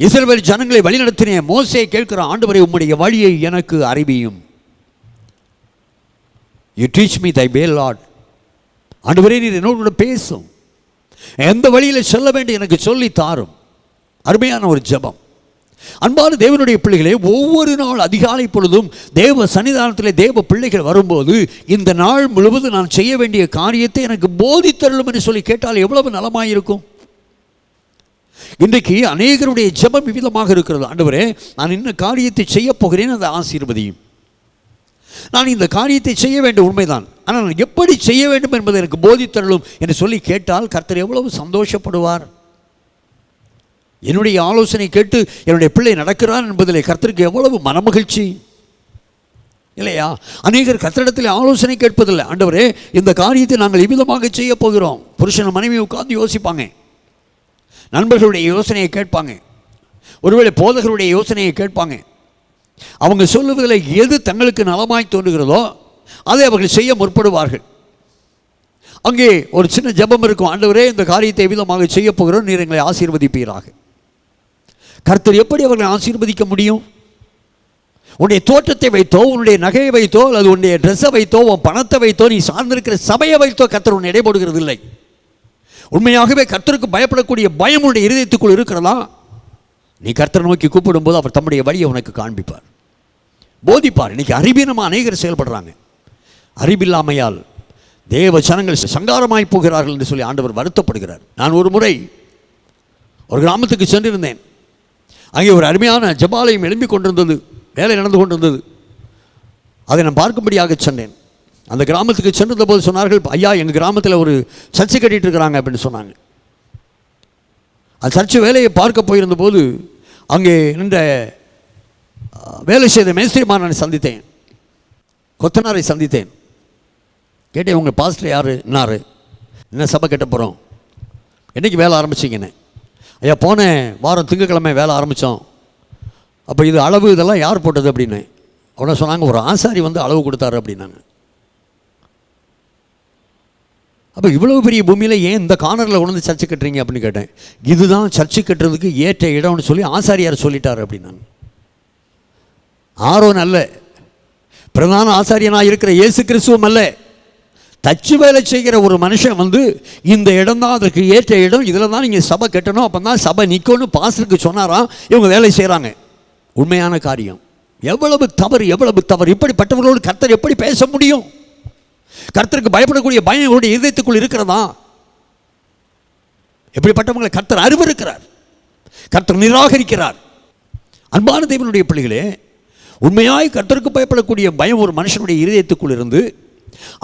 இஸ்ரவேல் ஜனங்களை வழிநடத்தின மோசே கேட்கிற, ஆண்டவரே உம்முடைய வழியை எனக்கு அறிவியும். You teach me thy way, Lord. ஆண்டவரே நீர் என்னோடு பேசும், எந்த வழியில் செல்ல வேண்டும் எனக்கு சொல்லி தாரும். அருமையான ஒரு ஜெபம். அன்பான தேவனுடைய பிள்ளைகளே, ஒவ்வொரு நாள் அதிகாலை பொழுதும் தேவ சன்னிதானத்திலே தேவ பிள்ளைகள் வரும்போது, இந்த நாள் முழுவதும் நான் செய்ய வேண்டிய காரியத்தை எனக்கு போதித்தருளும் என்று சொல்லி கேட்டால் எவ்வளவு நலமாயிருக்கும். இன்றைக்கு அநேகருடைய ஜெபம் விவிதமாக இருக்கிறது. ஆண்டவரே, நான் இந்த காரியத்தை செய்ய போகிறேன், அதை ஆசீர்வதியும். நான் இந்த காரியத்தை செய்ய வேண்டும், உண்மைதான், ஆனால் நான் எப்படி செய்ய வேண்டும் என்பதை எனக்கு போதித்தருளும் என்று சொல்லி கேட்டால் கர்த்தர் எவ்வளவு சந்தோஷப்படுவார். என்னுடைய ஆலோசனை கேட்டு என்னுடைய பிள்ளை நடக்கிறான் என்பதிலே கர்த்தருக்கு எவ்வளவு மனமகிழ்ச்சி இல்லையா? அநேகர் கர்த்தரிடத்தில் ஆலோசனை கேட்பதில்லை. ஆண்டவரே, இந்த காரியத்தை நாங்கள் இவ்விதமாக செய்ய போகிறோம். புருஷன் மனைவி உட்கார்ந்து யோசிப்பாங்க, நண்பர்களுடைய யோசனையை கேட்பாங்க, ஒருவேளை போதகருடைய யோசனையை கேட்பாங்க. அவங்க சொல்லுவதில் எது தங்களுக்கு நலமாய் தோன்றுகிறதோ அதை அவர்கள் செய்ய முற்படுவார்கள். அங்கே ஒரு சின்ன ஜெபம் இருக்கும், ஆண்டவரே இந்த காரியத்தை விதமாக செய்ய போகிறோம், நீர் எங்களை ஆசீர்வதிப்பீராக. கர்த்தர் எப்படி அவர்களை ஆசீர்வதிக்க முடியும்? உன்னுடைய தோற்றத்தை வைத்தோ, உன்னுடைய நகையை வைத்தோ, அல்லது உன்னுடைய ட்ரெஸ்ஸை வைத்தோ, உன் பணத்தை வைத்தோ, நீ சார்ந்திருக்கிற சபையை வைத்தோ கர்த்தர் உன்னை இடைபோடுகிறது இல்லை. உண்மையாகவே கர்த்தருக்கு பயப்படக்கூடிய பயம் உன்னுடைய இருதயத்துக்குள் இருக்கிறதா? நீ கர்த்தரை நோக்கி கூப்பிடும்போது அவர் தம்முடைய வழியை உனக்கு காண்பிப்பார், போதிப்பார். இன்னைக்கு அறிவீனமாக அநேகர் செயல்படுறாங்க. அறிவில்லாமையால் தேவ ஜனங்கள் சங்காரமாய் போகிறார்கள் என்று சொல்லி ஆண்டவர் வருத்தப்படுகிறார். நான் ஒரு முறை ஒரு கிராமத்துக்கு சென்றிருந்தேன். அங்கே ஒரு அருமையான ஜெபாலயம் எழும்பிக் கொண்டிருந்தது, வேலை நடந்து கொண்டிருந்தது. அதை நான் பார்க்கும்படியாக சென்றேன். அந்த கிராமத்துக்கு சென்றிருந்த போது சொன்னார்கள், ஐயா எங்கள் கிராமத்தில் ஒரு சர்ச்சை கட்டிகிட்டு இருக்கிறாங்க அப்படின்னு சொன்னாங்க. அந்த சர்ச்சை வேலையை பார்க்க போயிருந்த போது அங்கே நின்ற வேலை செய்த மேஸ்திரிமாரனை சந்தித்தேன், கொத்தனாரை சந்தித்தேன். கேட்டேன், உங்கள் பாஸ்டர் யார், என்னார், என்ன சபை கட்ட போகிறோம், என்றைக்கு வேலை ஆரம்பிச்சிங்கன்னு. ஐயா போன வாரம் திங்கக்கிழமை வேலை ஆரம்பித்தோம். அப்போ இது அளவு இதெல்லாம் யார் போட்டது அப்படின்னு. உடனே சொன்னாங்க, ஒரு ஆசாரி வந்து அளவு கொடுத்தாரு அப்படின்னாங்க. அப்போ இவ்வளோ பெரிய பூமியில் ஏன் இந்த கார்னரில் கொண்டு வந்து சர்ச்சை கட்டுறீங்க அப்படின்னு கேட்டேன். இதுதான் சர்ச்சை கட்டுறதுக்கு ஏற்ற இடம்னு சொல்லி ஆசாரியார் சொல்லிட்டார் அப்படின்னாங்க. ஆரோன் அல்ல, பிரதான ஆசாரியனாக இருக்கிற இயேசு கிறிஸ்துவும் அல்ல, தச்சு வேலை செய்கிற ஒரு மனுஷன் வந்து இந்த இடம் தான் அதற்கு ஏற்ற இடம், இதில் தான் நீங்கள் சபை கட்டணும், அப்போ தான் சபை நிற்கணும்னு பாஸ்டருக்கு சொன்னாராம். இவங்க வேலை செய்கிறாங்க. உண்மையான காரியம். எவ்வளவு தவறு, எவ்வளவு தவறு. இப்படிப்பட்டவர்களோடு கர்த்தர் எப்படி பேச முடியும்? கர்த்தருக்கு பயப்படக்கூடிய பயம் உங்களுடைய இதயத்துக்குள் இருக்கிறதா? எப்படிப்பட்டவங்களை கர்த்தர் அருவருக்கிறார், கர்த்தர் நிராகரிக்கிறார். அன்பான தேவனுடைய பிள்ளைகளே, உண்மையாய் கர்த்தருக்கு பயப்படக்கூடிய பயம் ஒரு மனுஷனுடைய இருதயத்துக்குள் இருந்து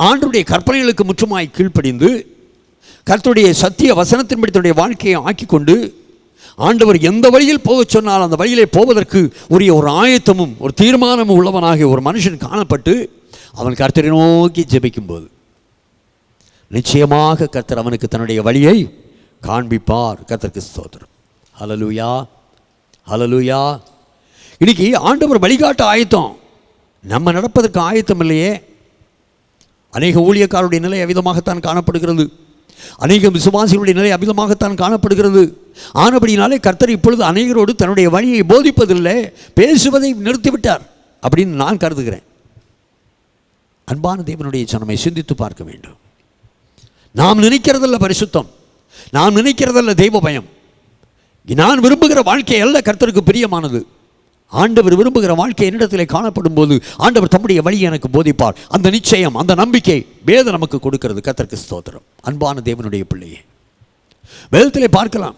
ஆண்டவருடைய கற்பனைகளுக்கு முற்றுமாய் கீழ்ப்படிந்து கர்த்தருடைய சத்திய வசனத்தின்படி தன்னுடைய வாழ்க்கையை ஆக்கிக்கொண்டு ஆண்டவர் எந்த வழியில் போக சொன்னால் அந்த வழியிலே போவதற்கு உரிய ஒரு ஆயத்தமும் ஒரு தீர்மானமும் உள்ளவனாகிய ஒரு மனுஷன் காணப்பட்டு அவன் கர்த்தரை நோக்கி ஜெபிக்கும்போது நிச்சயமாக கர்த்தர் அவனுக்கு தன்னுடைய வழியை காண்பிப்பார். கர்த்தருக்கு ஸ்தோத்திரம். ஹல்லேலூயா, ஹல்லேலூயா. இன்னைக்கு ஆண்டவர் வழிகாட்ட ஆயத்தம், நம்ம நடப்பதற்கு ஆயத்தம் இல்லையே. அநேக ஊழியக்காரருடைய நிலை அவிதமாகத்தான் காணப்படுகிறது, அநேக விசுவாசிகளுடைய நிலை அவிதமாகத்தான் காணப்படுகிறது. ஆனபடினாலே கர்த்தர் இப்பொழுது அநேகரோடு தன்னுடைய வழியை போதிப்பதில்லை, பேசுவதை நிறுத்திவிட்டார் அப்படின்னு நான் கருதுகிறேன். அன்பான தேவனுடைய ஜனமே, சிந்தித்து பார்க்க வேண்டும். நாம் நினைக்கிறதல்ல பரிசுத்தம், நாம் நினைக்கிறதல்ல தெய்வ பயம். நான் விரும்புகிற வாழ்க்கை அல்ல கர்த்தருக்கு பிரியமானது. ஆண்டவர் விரும்புகிற வாழ்க்கை என்னிடத்தில் காணப்படும் போது ஆண்டவர் தம்முடைய வழியை எனக்கு போதிப்பார். அந்த நிச்சயம், அந்த நம்பிக்கை வேதம் நமக்கு கொடுக்கிறது. கர்த்தருக்கு ஸ்தோத்திரம். அன்பான தேவனுடைய பிள்ளையே, வேதத்திலே பார்க்கலாம்,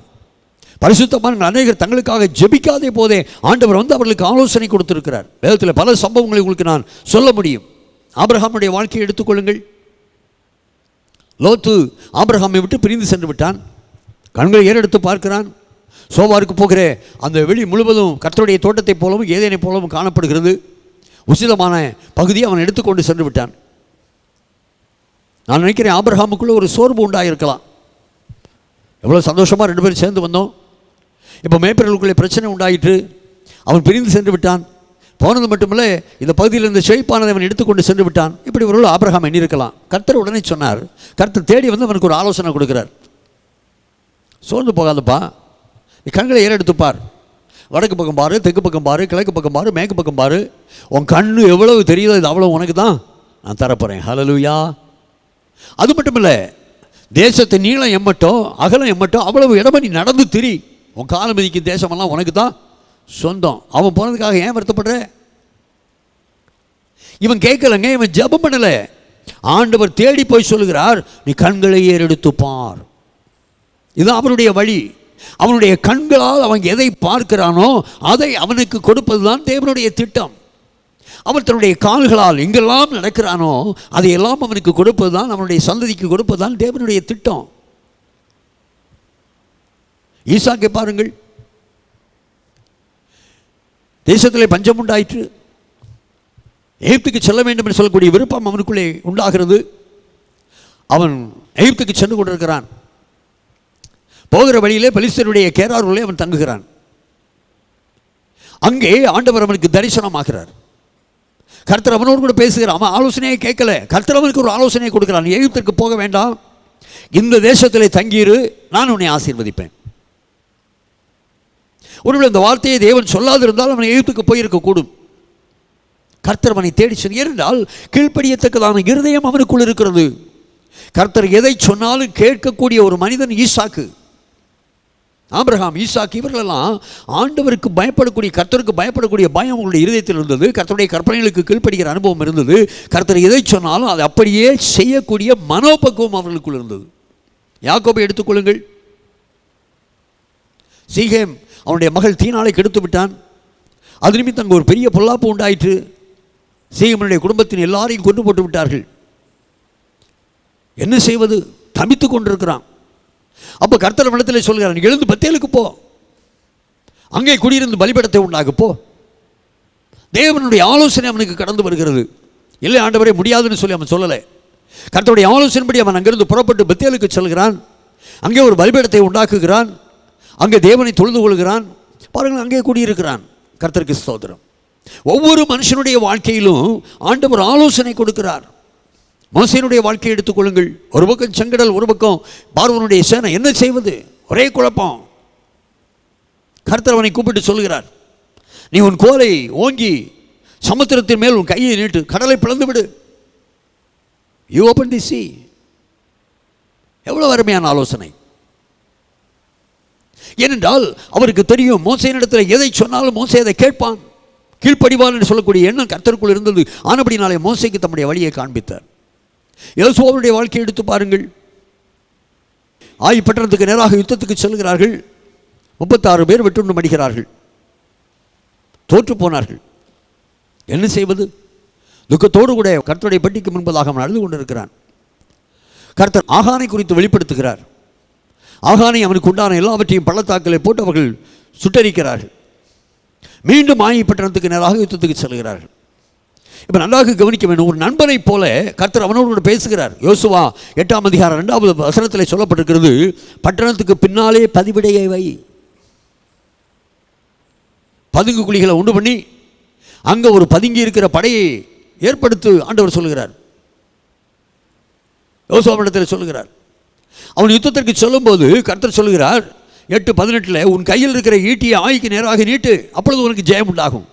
பரிசுத்தமான அநேகர் தங்களுக்காக ஜெபிக்காதே போதே ஆண்டவர் அவர்களுக்கு ஆலோசனை கொடுத்திருக்கிறார். வேதத்தில் பல சம்பவங்களை உங்களுக்கு நான் சொல்ல முடியும். ஆபிரகாமுடைய வாழ்க்கையை எடுத்துக்கொள்ளுங்கள். லோத்து ஆபிரகாமை விட்டு பிரிந்து சென்று விட்டான். கண்களை ஏறெடுத்து பார்க்கிறான். சோவாருக்கு போகிற அந்த வெளி முழுவதும் கர்த்தருடைய தோட்டத்தை போலவும் ஏதேனை போலவும் காணப்படுகிறது. உசிதமான பகுதியை அவன் எடுத்துக்கொண்டு சென்று விட்டான். நான் நினைக்கிறேன் ஆபிரகாமுக்குள்ளே ஒரு சோர்வு உண்டாயிருக்கலாம். எவ்வளோ சந்தோஷமாக 2 பேரும் சேர்ந்து வந்தோம், இப்போ மேய்ப்பர்களுக்குள்ளே பிரச்சனை உண்டாயிற்று, அவன் பிரிந்து சென்று விட்டான். போனது மட்டுமில்ல, இந்த பகுதியில் இருந்த செழிப்பானதை அவன் எடுத்துக்கொண்டு சென்று விட்டான். இப்படி ஒரு ஆபிரகாம் எண்ணியிருக்கலாம். கர்த்தர் உடனே சொன்னார், கர்த்தர் தேடி வந்து அவனுக்கு ஒரு ஆலோசனை கொடுக்கிறார். சோர்ந்து போகாதப்பா, நீ கண்களை ஏறெடுத்து பார். வடக்கு பக்கம் பாரு, தெற்கு பக்கம் பாரு, கிழக்கு பக்கம் பாரு, மேற்கு பக்கம் பாரு. உன் கண்ணு எவ்வளவு தெரியுதோ இது அவ்வளோ உனக்கு தான் நான் தரப்போகிறேன். ஹல்லேலூயா. அது மட்டும் இல்லை, தேசத்தை நீளம் எம்மட்டும் அகலம் எம்மட்டும் அவ்வளவு இடமா நீ நடந்து திரி. உன் காலம் மிதிக்கும் தேசமெல்லாம் உனக்கு தான் சொந்தம். அவன் போனதுக்காக ஏன் வருத்தப்படுற? இவன் கேட்கலங்க, இவன் ஜெபம் பண்ணலை. ஆண்டவர் தேடி போய் சொல்லுகிறார், நீ கண்களை ஏறெடுத்து பார். இதுதான் அவருடைய வழி. அவனுடைய கண்களால் அவன் எதை பார்க்கிறானோ அதை அவனுக்கு கொடுப்பது தான் தேவனுடைய திட்டம். அவன் தன்னுடைய கால்களால் எங்கெல்லாம் நடக்கிறானோ அதையெல்லாம் அவனுக்கு கொடுப்பது தான், அவனுடைய சந்ததிக்கு கொடுப்பது தான் தேவனுடைய திட்டம். ஈசாக்கை பாருங்கள், தேசத்திலே பஞ்சம் உண்டாயிற்று. எகிப்துக்கு செல்ல வேண்டும் என்று சொல்லக்கூடிய விருப்பம் அவனுக்குள்ளே உண்டாகிறது. அவன் எகிப்துக்கு சென்று கொண்டிருக்கிறான். போகிற வழியிலே பெலிஸ்தருடைய கேராரிலே அவன் தங்குகிறான். அங்கே ஆண்டவர் அவனுக்கு தரிசனமாகிறார். கர்த்தர் அவனோடு கூட பேசுகிறான். அவன் ஆலோசனையை கேட்கல. கர்த்தர் அவனுக்கு ஒரு ஆலோசனையை கொடுக்கிறான். எகிப்திற்கு போக வேண்டாம், இந்த தேசத்திலே தங்கியிரு, நான் உன்னை ஆசீர்வதிப்பேன். ஒருவேளை இந்த வார்த்தையை தேவன் சொல்லாதிருந்தால் அவன் எகிப்துக்கு போயிருக்கக்கூடும். கர்த்தர் அவனை தேடி சென்று, ஏனென்றால் கீழ்ப்படியத்தக்கதான இருதயம் அவனுக்குள் இருக்கிறது. கர்த்தர் எதை சொன்னாலும் கேட்கக்கூடிய ஒரு மனிதன் ஈசாக்கு, ஆபிரகாம், ஈசாக்கு இவர்களெல்லாம் ஆண்டவருக்கு பயப்படக்கூடிய, கர்த்தருக்கு பயப்படக்கூடிய பயம் அவங்களுடைய இருதயத்தில் இருந்தது. கர்த்தருடைய கற்பனைகளுக்கு கீழ்ப்படுகிற அனுபவம் இருந்தது. கர்த்தர் எதை சொன்னாலும் அதை அப்படியே செய்யக்கூடிய மனோபக்குவம் அவர்களுக்குள் இருந்தது. யாக்கோபை எடுத்துக்கொள்ளுங்கள். சீகேம் அவனுடைய மகள் தீனாளை கெடுத்து விட்டான். அது நிமித்தம் அங்கே ஒரு பெரிய பொல்லாப்பு உண்டாயிற்று. சீகேமனுடைய குடும்பத்தின் எல்லாரையும் கொண்டு போட்டு விட்டார்கள். என்ன செய்வது? தவித்து கொண்டிருக்கிறான். அப்போ கர்த்தர் இடத்தில் சொல்கிறான், எழுந்து பெத்தேலுக்கு போ, அங்கே குடியிருந்து பலிபீடத்தை உண்டாக்கு போ. தேவனுடைய ஆலோசனை அவனுக்கு கடந்து வருகிறது. இல்லை ஆண்டவரே முடியாதுன்னு சொல்லி அவன் சொல்லலை. கர்த்தருடைய ஆலோசனைப்படி அவன் அங்கிருந்து புறப்பட்டு பெத்தேலுக்கு செல்கிறான். அங்கே ஒரு பலிபீடத்தை உண்டாக்குகிறான். அங்கே தேவனை தொழுது கொள்கிறான். பாருங்கள், அங்கே குடியிருக்கிறான். கர்த்தருக்கு ஸ்தோத்திரம். ஒவ்வொரு மனுஷனுடைய வாழ்க்கையிலும் ஆண்டவர் ஆலோசனை கொடுக்கிறார். மோசேயினுடைய வாழ்க்கையை எடுத்துக்கொள்ளுங்கள். ஒரு பக்கம் செங்கடல், ஒரு பக்கம் பார்வோனுடைய சேனை. என்ன செய்வது? ஒரே குழப்பம். கர்த்தர் அவனை கூப்பிட்டு சொல்கிறார், நீ உன் கோலை ஓங்கி சமுத்திரத்தின் மேல் உன் கையை நீட்டு, கடலை பிளந்து விடு. யூ ஓபன் தி சீ. எவ்வளவு அருமையான ஆலோசனை! ஏனென்றால் அவருக்கு தெரியும், மோசேயினிடத்தில் எதை சொன்னாலும் மோசே அதை கேட்பான், கீழ்ப்படிவான் என்று சொல்லக்கூடிய எண்ணம் கர்த்தருக்குள் இருந்தது. ஆனபடினாலே மோசேக்கு தம்முடைய வழியை காண்பித்தார். யோசுவாவுடைய வாழ்க்கையை எடுத்து பாருங்கள். ஆயி பட்டணத்துக்கு நேராக யுத்தத்துக்கு செல்கிறார்கள். 36 பேர் வெட்டுண்டு மடிகிறார்கள். தோற்று போனார்கள். என்ன செய்வது? துக்கத்தோடு கூட கர்த்தருடைய பெட்டிக்கு முன்பதாக அவன் அழுது கொண்டிருக்கிறான். கர்த்தர் ஆகானை குறித்து வெளிப்படுத்துகிறார். ஆகானை அவனுக்கு உண்டான எல்லாவற்றையும் பள்ளத்தாக்களை போட்டு அவர்கள் சுட்டரிக்கிறார்கள். மீண்டும் ஆயி பட்டணத்துக்கு நேராக யுத்தத்துக்கு செல்கிறார்கள். இப்போ நன்றாக கவனிக்க வேண்டும். ஒரு நண்பனை போல கர்த்தர் அவனோடு கூட பேசுகிறார். யோசுவா 8ஆம் அதிகாரம் 2வது வசனத்தில் சொல்லப்பட்டிருக்கிறது, பட்டணத்துக்கு பின்னாலே பதிவிடையை வை. பதுங்கு குழிகளை உண்டு பண்ணி அங்கே ஒரு பதுங்கி இருக்கிற படையை ஏற்படுத்து ஆண்டவர் சொல்லுகிறார். யோசுவாவிடத்தில் சொல்லுகிறார். அவன் யுத்தத்திற்கு சொல்லும்போது கர்த்தர் சொல்லுகிறார் 8:18, உன் கையில் இருக்கிற ஈட்டியை ஆய்க்கு நேராக நீட்டு, அப்பொழுது உனக்கு ஜெயம் உண்டாகும்.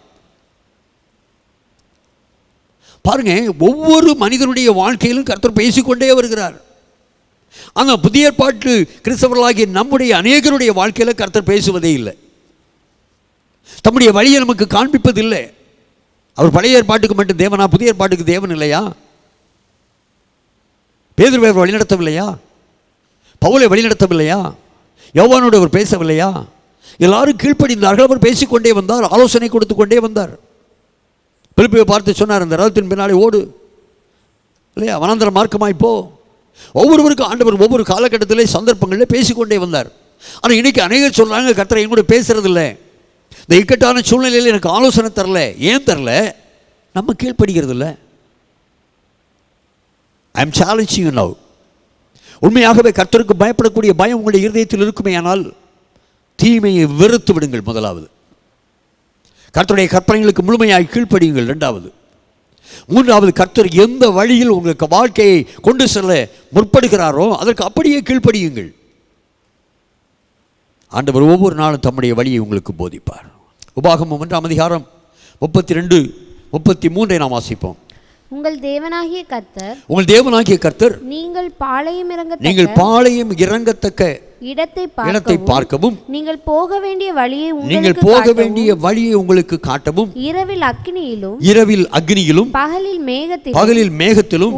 பாருங்க, ஒவ்வொரு மனிதனுடைய வாழ்க்கையிலும் கர்த்தர் பேசிக்கொண்டே வருகிறார். ஆனால் புதிய ஏற்பாட்டு கிறிஸ்தவர்களாகிய நம்முடைய அநேகருடைய வாழ்க்கையில் கர்த்தர் பேசுவதே இல்லை. தம்முடைய வழியை நமக்கு காண்பிப்பதில்லை. அவர் பழைய ஏற்பாட்டுக்கு மட்டும் தேவனா, புதிய ஏற்பாட்டுக்கு தேவன் இல்லையா? பேதுருவை வழிநடத்தவில்லையா? பவுலை வழிநடத்தவில்லையா? யோவானோடு அவர் பேசவில்லையா? எல்லாரும் கீழ்ப்படிந்தார்கள். அவர் பேசிக்கொண்டே வந்தார், ஆலோசனை கொடுத்து கொண்டே வந்தார். பிலிப்பியை பார்த்து சொன்னார், அந்த ரதத்தின் பின்னாலே ஓடு இல்லையா, வனாந்தர மார்க்கமாய் போ. ஒவ்வொருவருக்கும் ஆண்டவர் ஒவ்வொரு காலகட்டத்திலே சந்தர்ப்பங்களில் பேசிக்கொண்டே வந்தார். ஆனால் இன்றைக்கி அநேகர் சொல்கிறாங்க, கர்த்தரை எங்கூட பேசுறதில்லை, இந்த இக்கட்டான சூழ்நிலையில் எனக்கு ஆலோசனை தரல. ஏன் தரல? நம்ம கீழ்ப்படுகிறது இல்லை. I am challenging you now. உண்மையாகவே கர்த்தருக்கு பயப்படக்கூடிய பயம் உங்களுடைய இருதயத்தில் இருக்குமே, ஆனால் தீமையை வெறுத்து விடுங்கள். முதலாவது, கர்த்தருடைய கற்பனைகளுக்கு முழுமையாக கீழ்ப்படியுங்கள். 2வது, 3வது, கர்த்தர் எந்த வழியில் உங்களுக்கு வாழ்க்கையை கொண்டு செல்ல முற்படுகிறாரோ அதற்கு அப்படியே கீழ்ப்படியுங்கள். ஆண்டவர் ஒவ்வொரு நாளும் தம்முடைய வழியை உங்களுக்கு போதிப்பார். உபாகமம் 1ஆம் அதிகாரம் 32, 33 நாம் வாசிப்போம். உங்கள் தேவனாகிய கர்த்தர் நீங்கள் பாளையம் இறங்கத்தக்க இடத்தை பார்க்கவும் நீங்கள் போக வேண்டிய வழியை உங்களுக்கு காட்டவும் இரவில் அக்கினியிலும் பகலில் மேகத்திலும்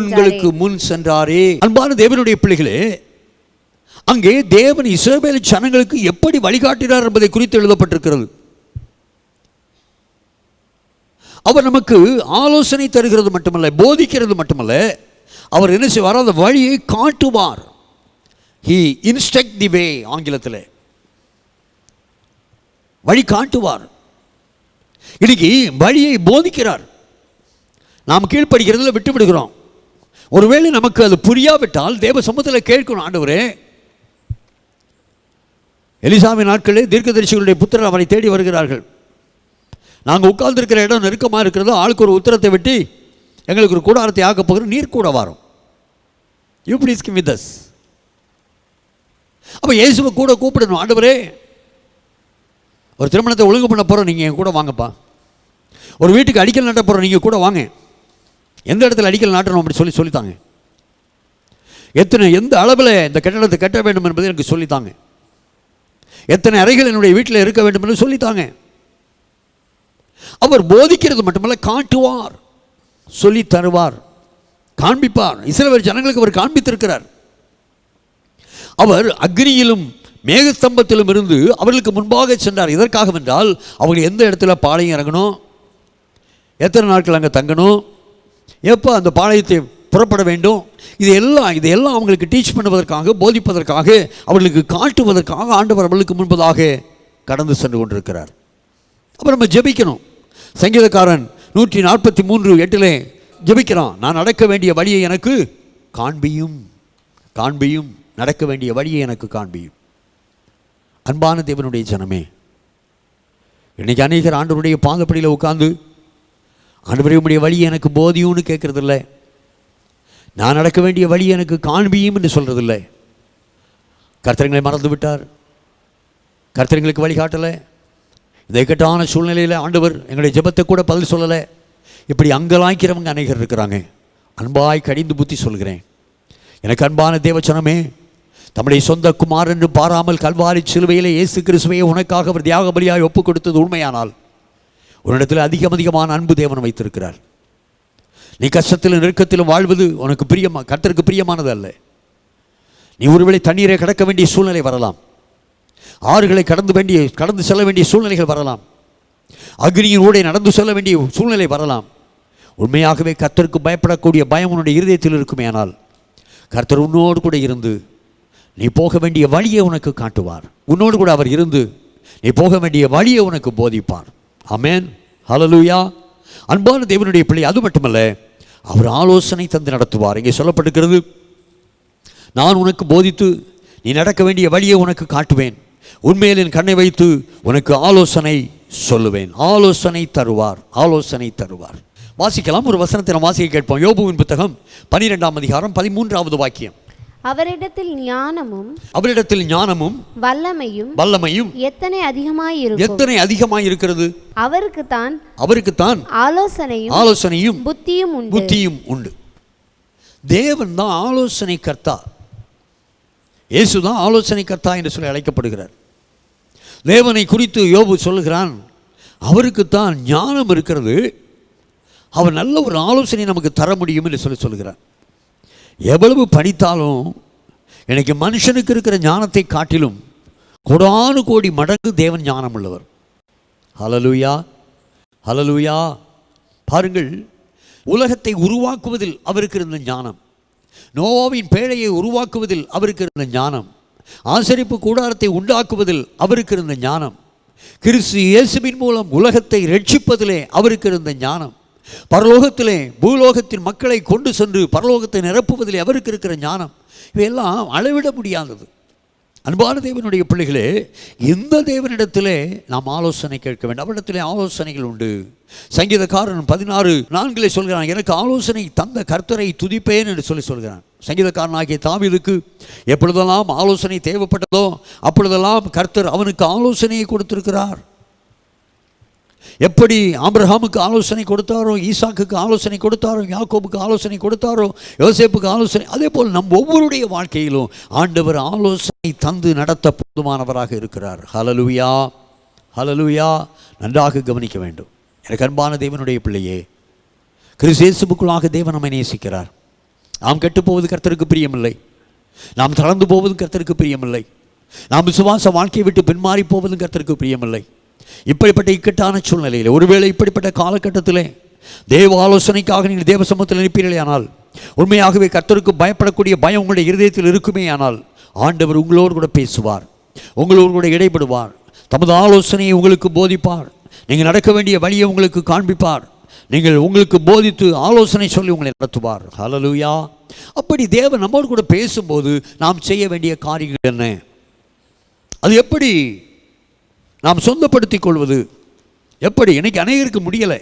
உங்களுக்கு முன் சென்றாரே. அன்பான தேவனுடைய பிள்ளைகளே, அங்கே தேவன் இஸ்ரவேல் ஜனங்களுக்கு எப்படி வழிகாட்டினார் என்பதை குறித்து எழுதப்பட்டிருக்கிறது. அவர் நமக்கு ஆலோசனை தருகிறது மட்டுமல்ல, போதிக்கிறது மட்டுமல்ல, அவர் என்ன செய்வார்? அந்த வழியை காட்டுவார். He instruct the way, ஆங்கிலத்தில் வழி காட்டுவார். இன்னைக்கு வழியை போதிக்கிறார். நாம் கீழ்ப்படுகிறதுல விட்டு விடுகிறோம். ஒருவேளை நமக்கு அது புரியாவிட்டால் தேவ சமூகத்தில் கேட்கணும், ஆண்டவரே. எலிசாவின் நாட்களில் தீர்க்கதரிசிகளுடைய புத்திரர் அவரை தேடி வருகிறார்கள். நாங்கள் உட்கார்ந்துருக்கிற இடம் நெருக்கமாக இருக்கிறது, ஆளுக்கு ஒரு உத்தரத்தை வெட்டி எங்களுக்கு ஒரு கூடாரத்தை ஆக்க போகிற, நீர் கூட வரும். You please come with us. அப்போ இயேசுவை கூட கூப்பிடணும். ஆண்டவரே, ஒரு திருமணத்தை ஒழுங்கு பண்ண போகிறோம், நீங்கள் என் கூட வாங்கப்பா. ஒரு வீட்டுக்கு அடிக்கல் நாட்ட போகிறோம், நீங்கள் கூட வாங்க. எந்த இடத்துல அடிக்கல் நாட்டணும் அப்படி சொல்லித்தாங்க. எந்த அளவில் இந்த கட்டடத்தை கட்ட வேண்டும் என்பதை எனக்கு சொல்லித்தாங்க. எத்தனை அறைகள் என்னுடைய வீட்டில் இருக்க வேண்டும் என்று சொல்லித்தாங்க. அவர் போதிக்கிறது மட்டுமல்ல, காட்டுவார், சொல்லி தருவார், காண்பிப்பார். இஸ்ரவேல் ஜனங்களுக்கு அவர் காண்பித்திருக்கிறார். அவர் அக்னியிலும் மேகஸ்தம்பத்திலும் இருந்து அவர்களுக்கு முன்பாக சென்றார். இதற்காக என்றால் அவங்க எந்த இடத்துல பாளையம் இறங்கணும், எத்தனை நாட்கள் அங்கே தங்கணும், எப்போ அந்த பாளையத்தை புறப்பட வேண்டும், இதையெல்லாம் அவங்களுக்கு டீச் பண்ணுவதற்காக, போதிப்பதற்காக, அவர்களுக்கு காட்டுவதற்காக ஆண்டவர் அவர்களுக்கு முன்பதாக கடந்து சென்று கொண்டிருக்கிறார். அப்புறம் நம்ம ஜெபிக்கணும். சங்கீதக்காரன் 143:8 ஜெபிக்கிறான், நான் நடக்க வேண்டிய வழியை எனக்கு காண்பியும், நடக்க வேண்டிய வழியை எனக்கு காண்பியும். அன்பான தேவனுடைய ஜனமே, இன்னைக்கு அநேகர் ஆண்டவருடைய பாதப்படியில் உட்கார்ந்து, ஆண்டவரே உம்முடைய வழியை எனக்கு போதியும்னு கேட்கறதில்லை, நான் நடக்க வேண்டிய வழி எனக்கு காண்பியும் என்று சொல்றதில்லை. கர்த்தர்களை மறந்து விட்டார், கர்த்தர்களுக்கு வழிகாட்டலை. இந்த இக்கட்டான சூழ்நிலையில் ஆண்டவர் எங்களுடைய ஜெபத்தை கூட பதில் சொல்லலை. இப்படி அங்கலாய்க்கிறவங்க அநேகர் இருக்கிறாங்க. அன்பாய் கடிந்து புத்தி சொல்கிறேன், எனக்கு அன்பான தேவச்சனமே, தம்முடைய சொந்த குமாரன் என்று பாராமல் கல்வாரி சிலுவையிலே இயேசு கிறிஸ்துவையை உனக்காக அவர் தியாக பலியாய் ஒப்புக் கொடுத்தது உண்மையானால், உன்னிடத்தில் அதிகமான அன்பு தேவன் வைத்திருக்கிறார். நீ கஷ்டத்திலும் நெருக்கத்திலும் வாழ்வது உனக்கு கர்த்தருக்கு பிரியமானது அல்ல. நீ ஒருவேளை தண்ணீரை கடக்க வேண்டிய சூழ்நிலை வரலாம், ஆறுகளை கடந்து செல்ல வேண்டிய சூழ்நிலைகள் வரலாம், அக்னியின் ஊடே நடந்து செல்ல வேண்டிய சூழ்நிலை வரலாம். உண்மையாகவே கர்த்தருக்கு பயப்படக்கூடிய பயம் உன்னுடைய இருதயத்தில் இருக்குமே, ஆனால் கர்த்தர் உன்னோடு கூட இருந்து நீ போக வேண்டிய வழியை உனக்கு காட்டுவார். உன்னோடு கூட அவர் இருந்து நீ போக வேண்டிய வழியை உனக்கு போதிப்பார். ஆமென், ஹல்லேலூயா. அன்பான தேவனுடைய பிள்ளை, அது மட்டுமல்ல, அவர் ஆலோசனை தந்து நடத்துவார். இங்கே சொல்லப்பட்டிருக்கிறது, நான் உனக்கு போதித்து நீ நடக்க வேண்டிய வழியை உனக்கு காட்டுவேன், உண்மையில் என் கண்ணை வைத்து உனக்கு ஆலோசனை சொல்லுவேன். ஆலோசனை தருவார், ஆலோசனை தருவார். வாசிக்கலாம், ஒரு வசனத்தை நாம் வாசிக்க கேட்போம். யோபுவின் புத்தகம் 12ஆம் அதிகாரம் 13வது வாக்கியம். அவரிடத்தில் ஞானமும் வல்லமையும் எத்தனை அதிகமாய் இருக்கிறது. அவருக்குத்தான் ஆலோசனையும் புத்தியும் உண்டு. தேவன் தான் ஆலோசனை கர்த்தா, இயேசு தான் ஆலோசனை கர்த்தா என்று சொல்லி அழைக்கப்படுகிறார். தேவனை குறித்து யோபு சொல்லுகிறான், அவருக்குத்தான் ஞானம் இருக்கிறது, அவர் நல்ல ஒரு ஆலோசனை நமக்கு தர முடியும் என்று சொல்லுகிறார். எவ்வளவு படித்தாலும் எனக்கு மனுஷனுக்கு இருக்கிற ஞானத்தை காட்டிலும் கோடானு கோடி மடங்கு தேவன் ஞானம் உள்ளவர். ஹல்லேலூயா, ஹல்லேலூயா. பாருங்கள், உலகத்தை உருவாக்குவதில் அவருக்கு இருந்த ஞானம், நோவாவின் பேழையை உருவாக்குவதில் அவருக்கு இருந்த ஞானம், ஆசரிப்பு கூடாரத்தை உண்டாக்குவதில் அவருக்கு இருந்த ஞானம், கிறிஸ்து இயேசுவின் மூலம் உலகத்தை ரட்சிப்பதிலே அவருக்கு இருந்த ஞானம், பரலோகத்திலே பூலோகத்தின் மக்களை கொண்டு சென்று பரலோகத்தை நிரப்புவதிலே அவருக்கு இருக்கிற ஞானம், இவையெல்லாம் அளவிட முடியாதது. அன்பான தேவனுடைய பிள்ளைகளே, இந்த தேவனிடத்திலே நாம் ஆலோசனை கேட்க வேண்டும். அவரிடத்திலே ஆலோசனைகள் உண்டு. சங்கீதக்காரன் 16:4 சொல்கிறான், எனக்கு ஆலோசனை தந்த கர்த்தரை துதிப்பேன் என்று சொல்கிறான். சங்கீதக்காரனாகிய தாவீதுக்கு எப்பொழுதெல்லாம் ஆலோசனை தேவைப்பட்டதோ அப்பொழுதெல்லாம் கர்த்தர் அவனுக்கு ஆலோசனையை கொடுத்திருக்கிறார். எப்படி ஆபிரகாமுக்கு ஆலோசனை கொடுத்தாரோ, ஈசாக்குக்கு ஆலோசனை கொடுத்தாரோ, யாக்கோபுக்கு ஆலோசனை கொடுத்தாரோ, யோசேப்புக்கு ஆலோசனை, அதே போல் நம் ஒவ்வொருடைய வாழ்க்கையிலும் ஆண்டவர் ஆலோசனை தந்து நடத்த போதுமானவராக இருக்கிறார். ஹல்லேலூயா, ஹல்லேலூயா. நன்றாக கவனிக்க வேண்டும். எனக்கு அன்பான தேவனுடைய பிள்ளையே, கிறிஸ்து இயேசுவுக்குள்ளாக தேவன் நம்மை நேசிக்கிறார். நாம் கெட்டுப்போவது கர்த்தருக்கு பிரியமில்லை, நாம் தளர்ந்து போவதும் கர்த்தருக்கு பிரியமில்லை, நாம் விசுவாச வாழ்க்கையை விட்டு பின்மாறி போவதும் கர்த்தருக்கு பிரியமில்லை. இப்படிப்பட்ட இக்கட்டான சூழ்நிலையில், ஒருவேளை இப்படிப்பட்ட காலகட்டத்திலே தேவ ஆலோசனைக்காக நீங்கள் தேவ சமூகத்தில் நிற்பீர்களே ஆனால், உண்மையாகவே கர்த்தருக்கு பயப்படக்கூடிய பயம் உங்களுடைய இருதயத்தில் இருக்குமே ஆனால், ஆண்டவர் உங்களோடு கூட பேசுவார், உங்களோடு கூட இடைபடுவார், தமது ஆலோசனையை உங்களுக்கு போதிப்பார், நீங்கள் நடக்க வேண்டிய வழியை உங்களுக்கு காண்பிப்பார், உங்களுக்கு போதித்து ஆலோசனை சொல்லி உங்களை நடத்துவார். ஹல்லேலூயா. அப்படி தேவன் நம்மோடு கூட பேசும்போது நாம் செய்ய வேண்டிய காரியங்கள் என்ன, அது எப்படி நாம் சொந்தப்படுத்திக் கொள்வது, எப்படி? இன்னைக்கு அநேகருக்கு முடியலை.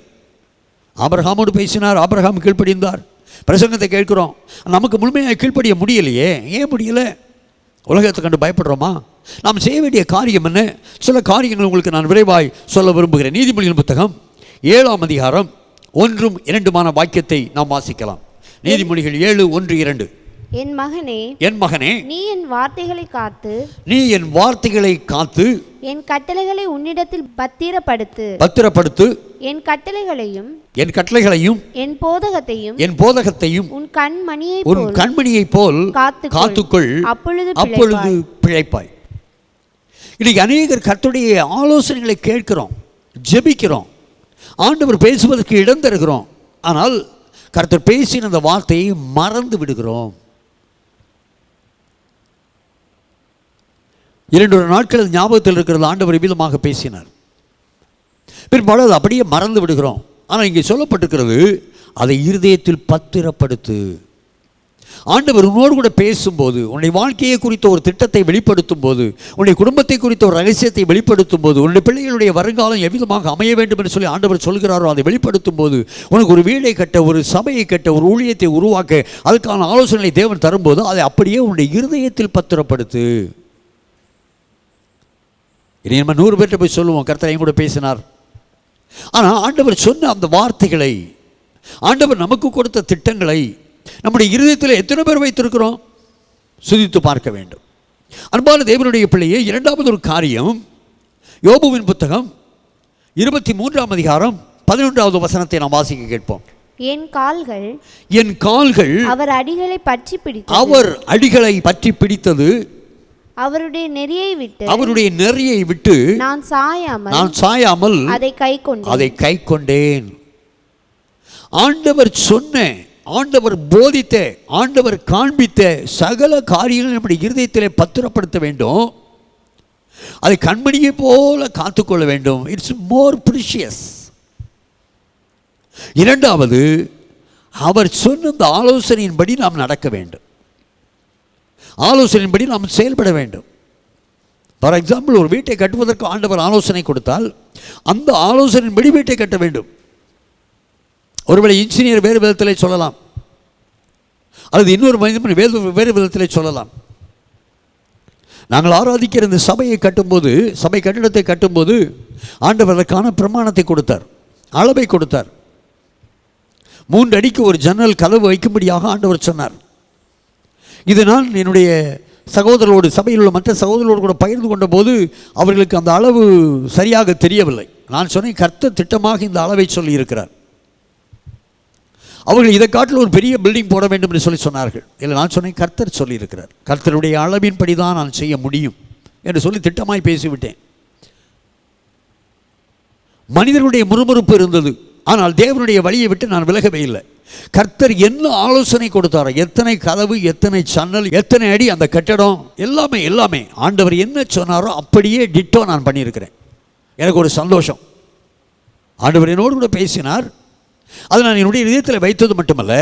ஆபிரகாமோடு பேசினார், ஆபிரகாம் கீழ்ப்படிந்தார். பிரசங்கத்தை கேட்கிறோம், நமக்கு முழுமையாக கீழ்ப்படிய முடியலையே. ஏன் முடியலை? உலகத்தை கண்டு பயப்படுறோமா? நாம் செய்ய வேண்டிய காரியம் என்ன? சில காரியங்கள் உங்களுக்கு நான் விரைவாய் சொல்ல விரும்புகிறேன். நீதிமொழியின் புத்தகம் 7ஆம் அதிகாரம் 1-2 வாக்கியத்தை நாம் வாசிக்கலாம். நீதிமொழிகள் 7:1-2. என் மகனே, நீ என் வார்த்தைகளை காத்து என் கட்டளைகளை உன்னிடத்தில் பத்திரப்படுத்து. என் கட்டளைகளையும் என் போதகத்தையும் உன் கண்மணியைப் போல் காத்துக்கொள், அப்பொழுது பிழைப்பாய். இன்னைக்கு அநேகர் கர்த்தருடைய ஆலோசனைகளை கேட்கிறோம், ஜெபிக்கிறோம், ஆண்டவர் பேசுவதற்கு இடம் தருகிறோம், ஆனால் கர்த்தர் பேசின அந்த வார்த்தையை மறந்து விடுகிறோம். 2 நாட்கள் ஞாபகத்தில் இருக்கிறது, ஆண்டவர் விதமாக பேசினார், பிற்பாடு அது அப்படியே மறந்து விடுகிறோம். ஆனால் இங்கே சொல்லப்பட்டிருக்கிறது, அதை இருதயத்தில் பத்திரப்படுத்து. ஆண்டவர் உன்னோடு கூட பேசும்போது, உன்னுடைய வாழ்க்கையை குறித்த ஒரு திட்டத்தை வெளிப்படுத்தும் போது, உன்னுடைய குடும்பத்தை குறித்த ஒரு ரகசியத்தை வெளிப்படுத்தும் போது, உன்னுடைய பிள்ளைகளுடைய வருங்காலம் எவ்விதமாக அமைய வேண்டும் என்று சொல்லி ஆண்டவர் சொல்கிறாரோ அதை வெளிப்படுத்தும் போது, உனக்கு ஒரு வீடை கட்ட, ஒரு சபையை கட்ட, ஒரு ஊழியத்தை உருவாக்க அதுக்கான ஆலோசனைகளை தேவன் தரும்போது அதை அப்படியே உன்னுடைய இருதயத்தில் பத்திரப்படுத்து. இனி நம்ம 100 பேர்கிட்ட போய் சொல்லுவோம், கர்த்தர் என் கூட பேசினார். ஆனால் ஆண்டவர் சொன்ன அந்த வார்த்தைகளை, ஆண்டவர் நமக்கு கொடுத்த திட்டங்களை நம்முடைய இருதயத்தில் எத்தனை பேர் வைத்திருக்கிறோம்? சுதித்து பார்க்க வேண்டும். அன்பான தேவனுடைய பிள்ளையே, 2வது ஒரு காரியம், யோபுவின் புத்தகம் 23ஆம் அதிகாரம் 11வது வசனத்தை நாம் வாசிக்க கேட்போம். என் கால்கள் அவர் அடிகளை பற்றி பிடித்தது அவருடைய நெறியை விட்டு நான் சாயாமல் அதை கைக்கொண்டேன். ஆண்டவர் சொன்ன, ஆண்டவர் போதித்த, ஆண்டவர் காண்பித்த சகல காரியங்கள் நம்முடைய இருதயத்திலே பத்திரப்படுத்த வேண்டும். அதை கண்மணியை போல காத்துக்கொள்ள வேண்டும். It's more precious. இரண்டாவது, அவர் சொன்ன இந்த ஆலோசனையின்படி நாம் நடக்க வேண்டும், ஆலோசனையின்படி நாம் செயல்பட வேண்டும். ஃபார் எக்ஸாம்பிள், ஒரு வீட்டை கட்டுவதற்கு ஆண்டவர் ஆலோசனை கொடுத்தால் அந்த ஆலோசனையின்படி வீட்டை கட்ட வேண்டும். ஒருவேளை இன்ஜினியர் வேறு விதத்திலே சொல்லலாம், அல்லது இன்னொரு மனிதன் வேறு விதத்திலே சொல்லலாம். நாங்கள் ஆராதிக்கிற இந்த சபையை கட்டும்போது, சபை கட்டிடத்தை கட்டும்போது ஆண்டவர் அதற்கான பிரமாணத்தை கொடுத்தார், அளவை கொடுத்தார். 3 அடிக்கு ஒரு ஜன்னல் கதவு வைக்கும்படியாக ஆண்டவர் சொன்னார். இது நான் என்னுடைய சகோதரரோடு, சபையில் உள்ள மற்ற சகோதரரோடு கூட பகிர்ந்து கொண்ட போது அவர்களுக்கு அந்த அளவு சரியாக தெரியவில்லை. நான் சொன்னேன், கர்த்தர் திட்டமாக இந்த அளவை சொல்லி இருக்கிறார். அவர்கள் இதை காட்டில் ஒரு பெரிய பில்டிங் போட வேண்டும் என்று சொல்லி சொன்னார்கள். இல்லை, நான் சொன்னேன், கர்த்தர் சொல்லியிருக்கிறார், கர்த்தருடைய அளவின்படி தான் நான் செய்ய முடியும் என்று சொல்லி திட்டமாய் பேசிவிட்டேன். மனிதர்களுடைய முறுமுறுப்பு இருந்தது, ஆனால் தேவனுடைய வழியை விட்டு நான் விலகவே இல்லை. கர்த்தர் என்ன ஆலோசனை கொடுத்தாரோ, எத்தனை கதவு, எத்தனை சன்னல், எத்தனை அடி அந்த கட்டடம், எல்லாமே ஆண்டவர் என்ன சொன்னாரோ அப்படியே டிட்டோ நான் பண்ணியிருக்கிறேன். எனக்கு ஒரு சந்தோஷம். ஆண்டவர் என்னோடு கூட பேசினார். அது நான் என்னுடைய இதயத்தில் வைத்தது மட்டுமல்ல,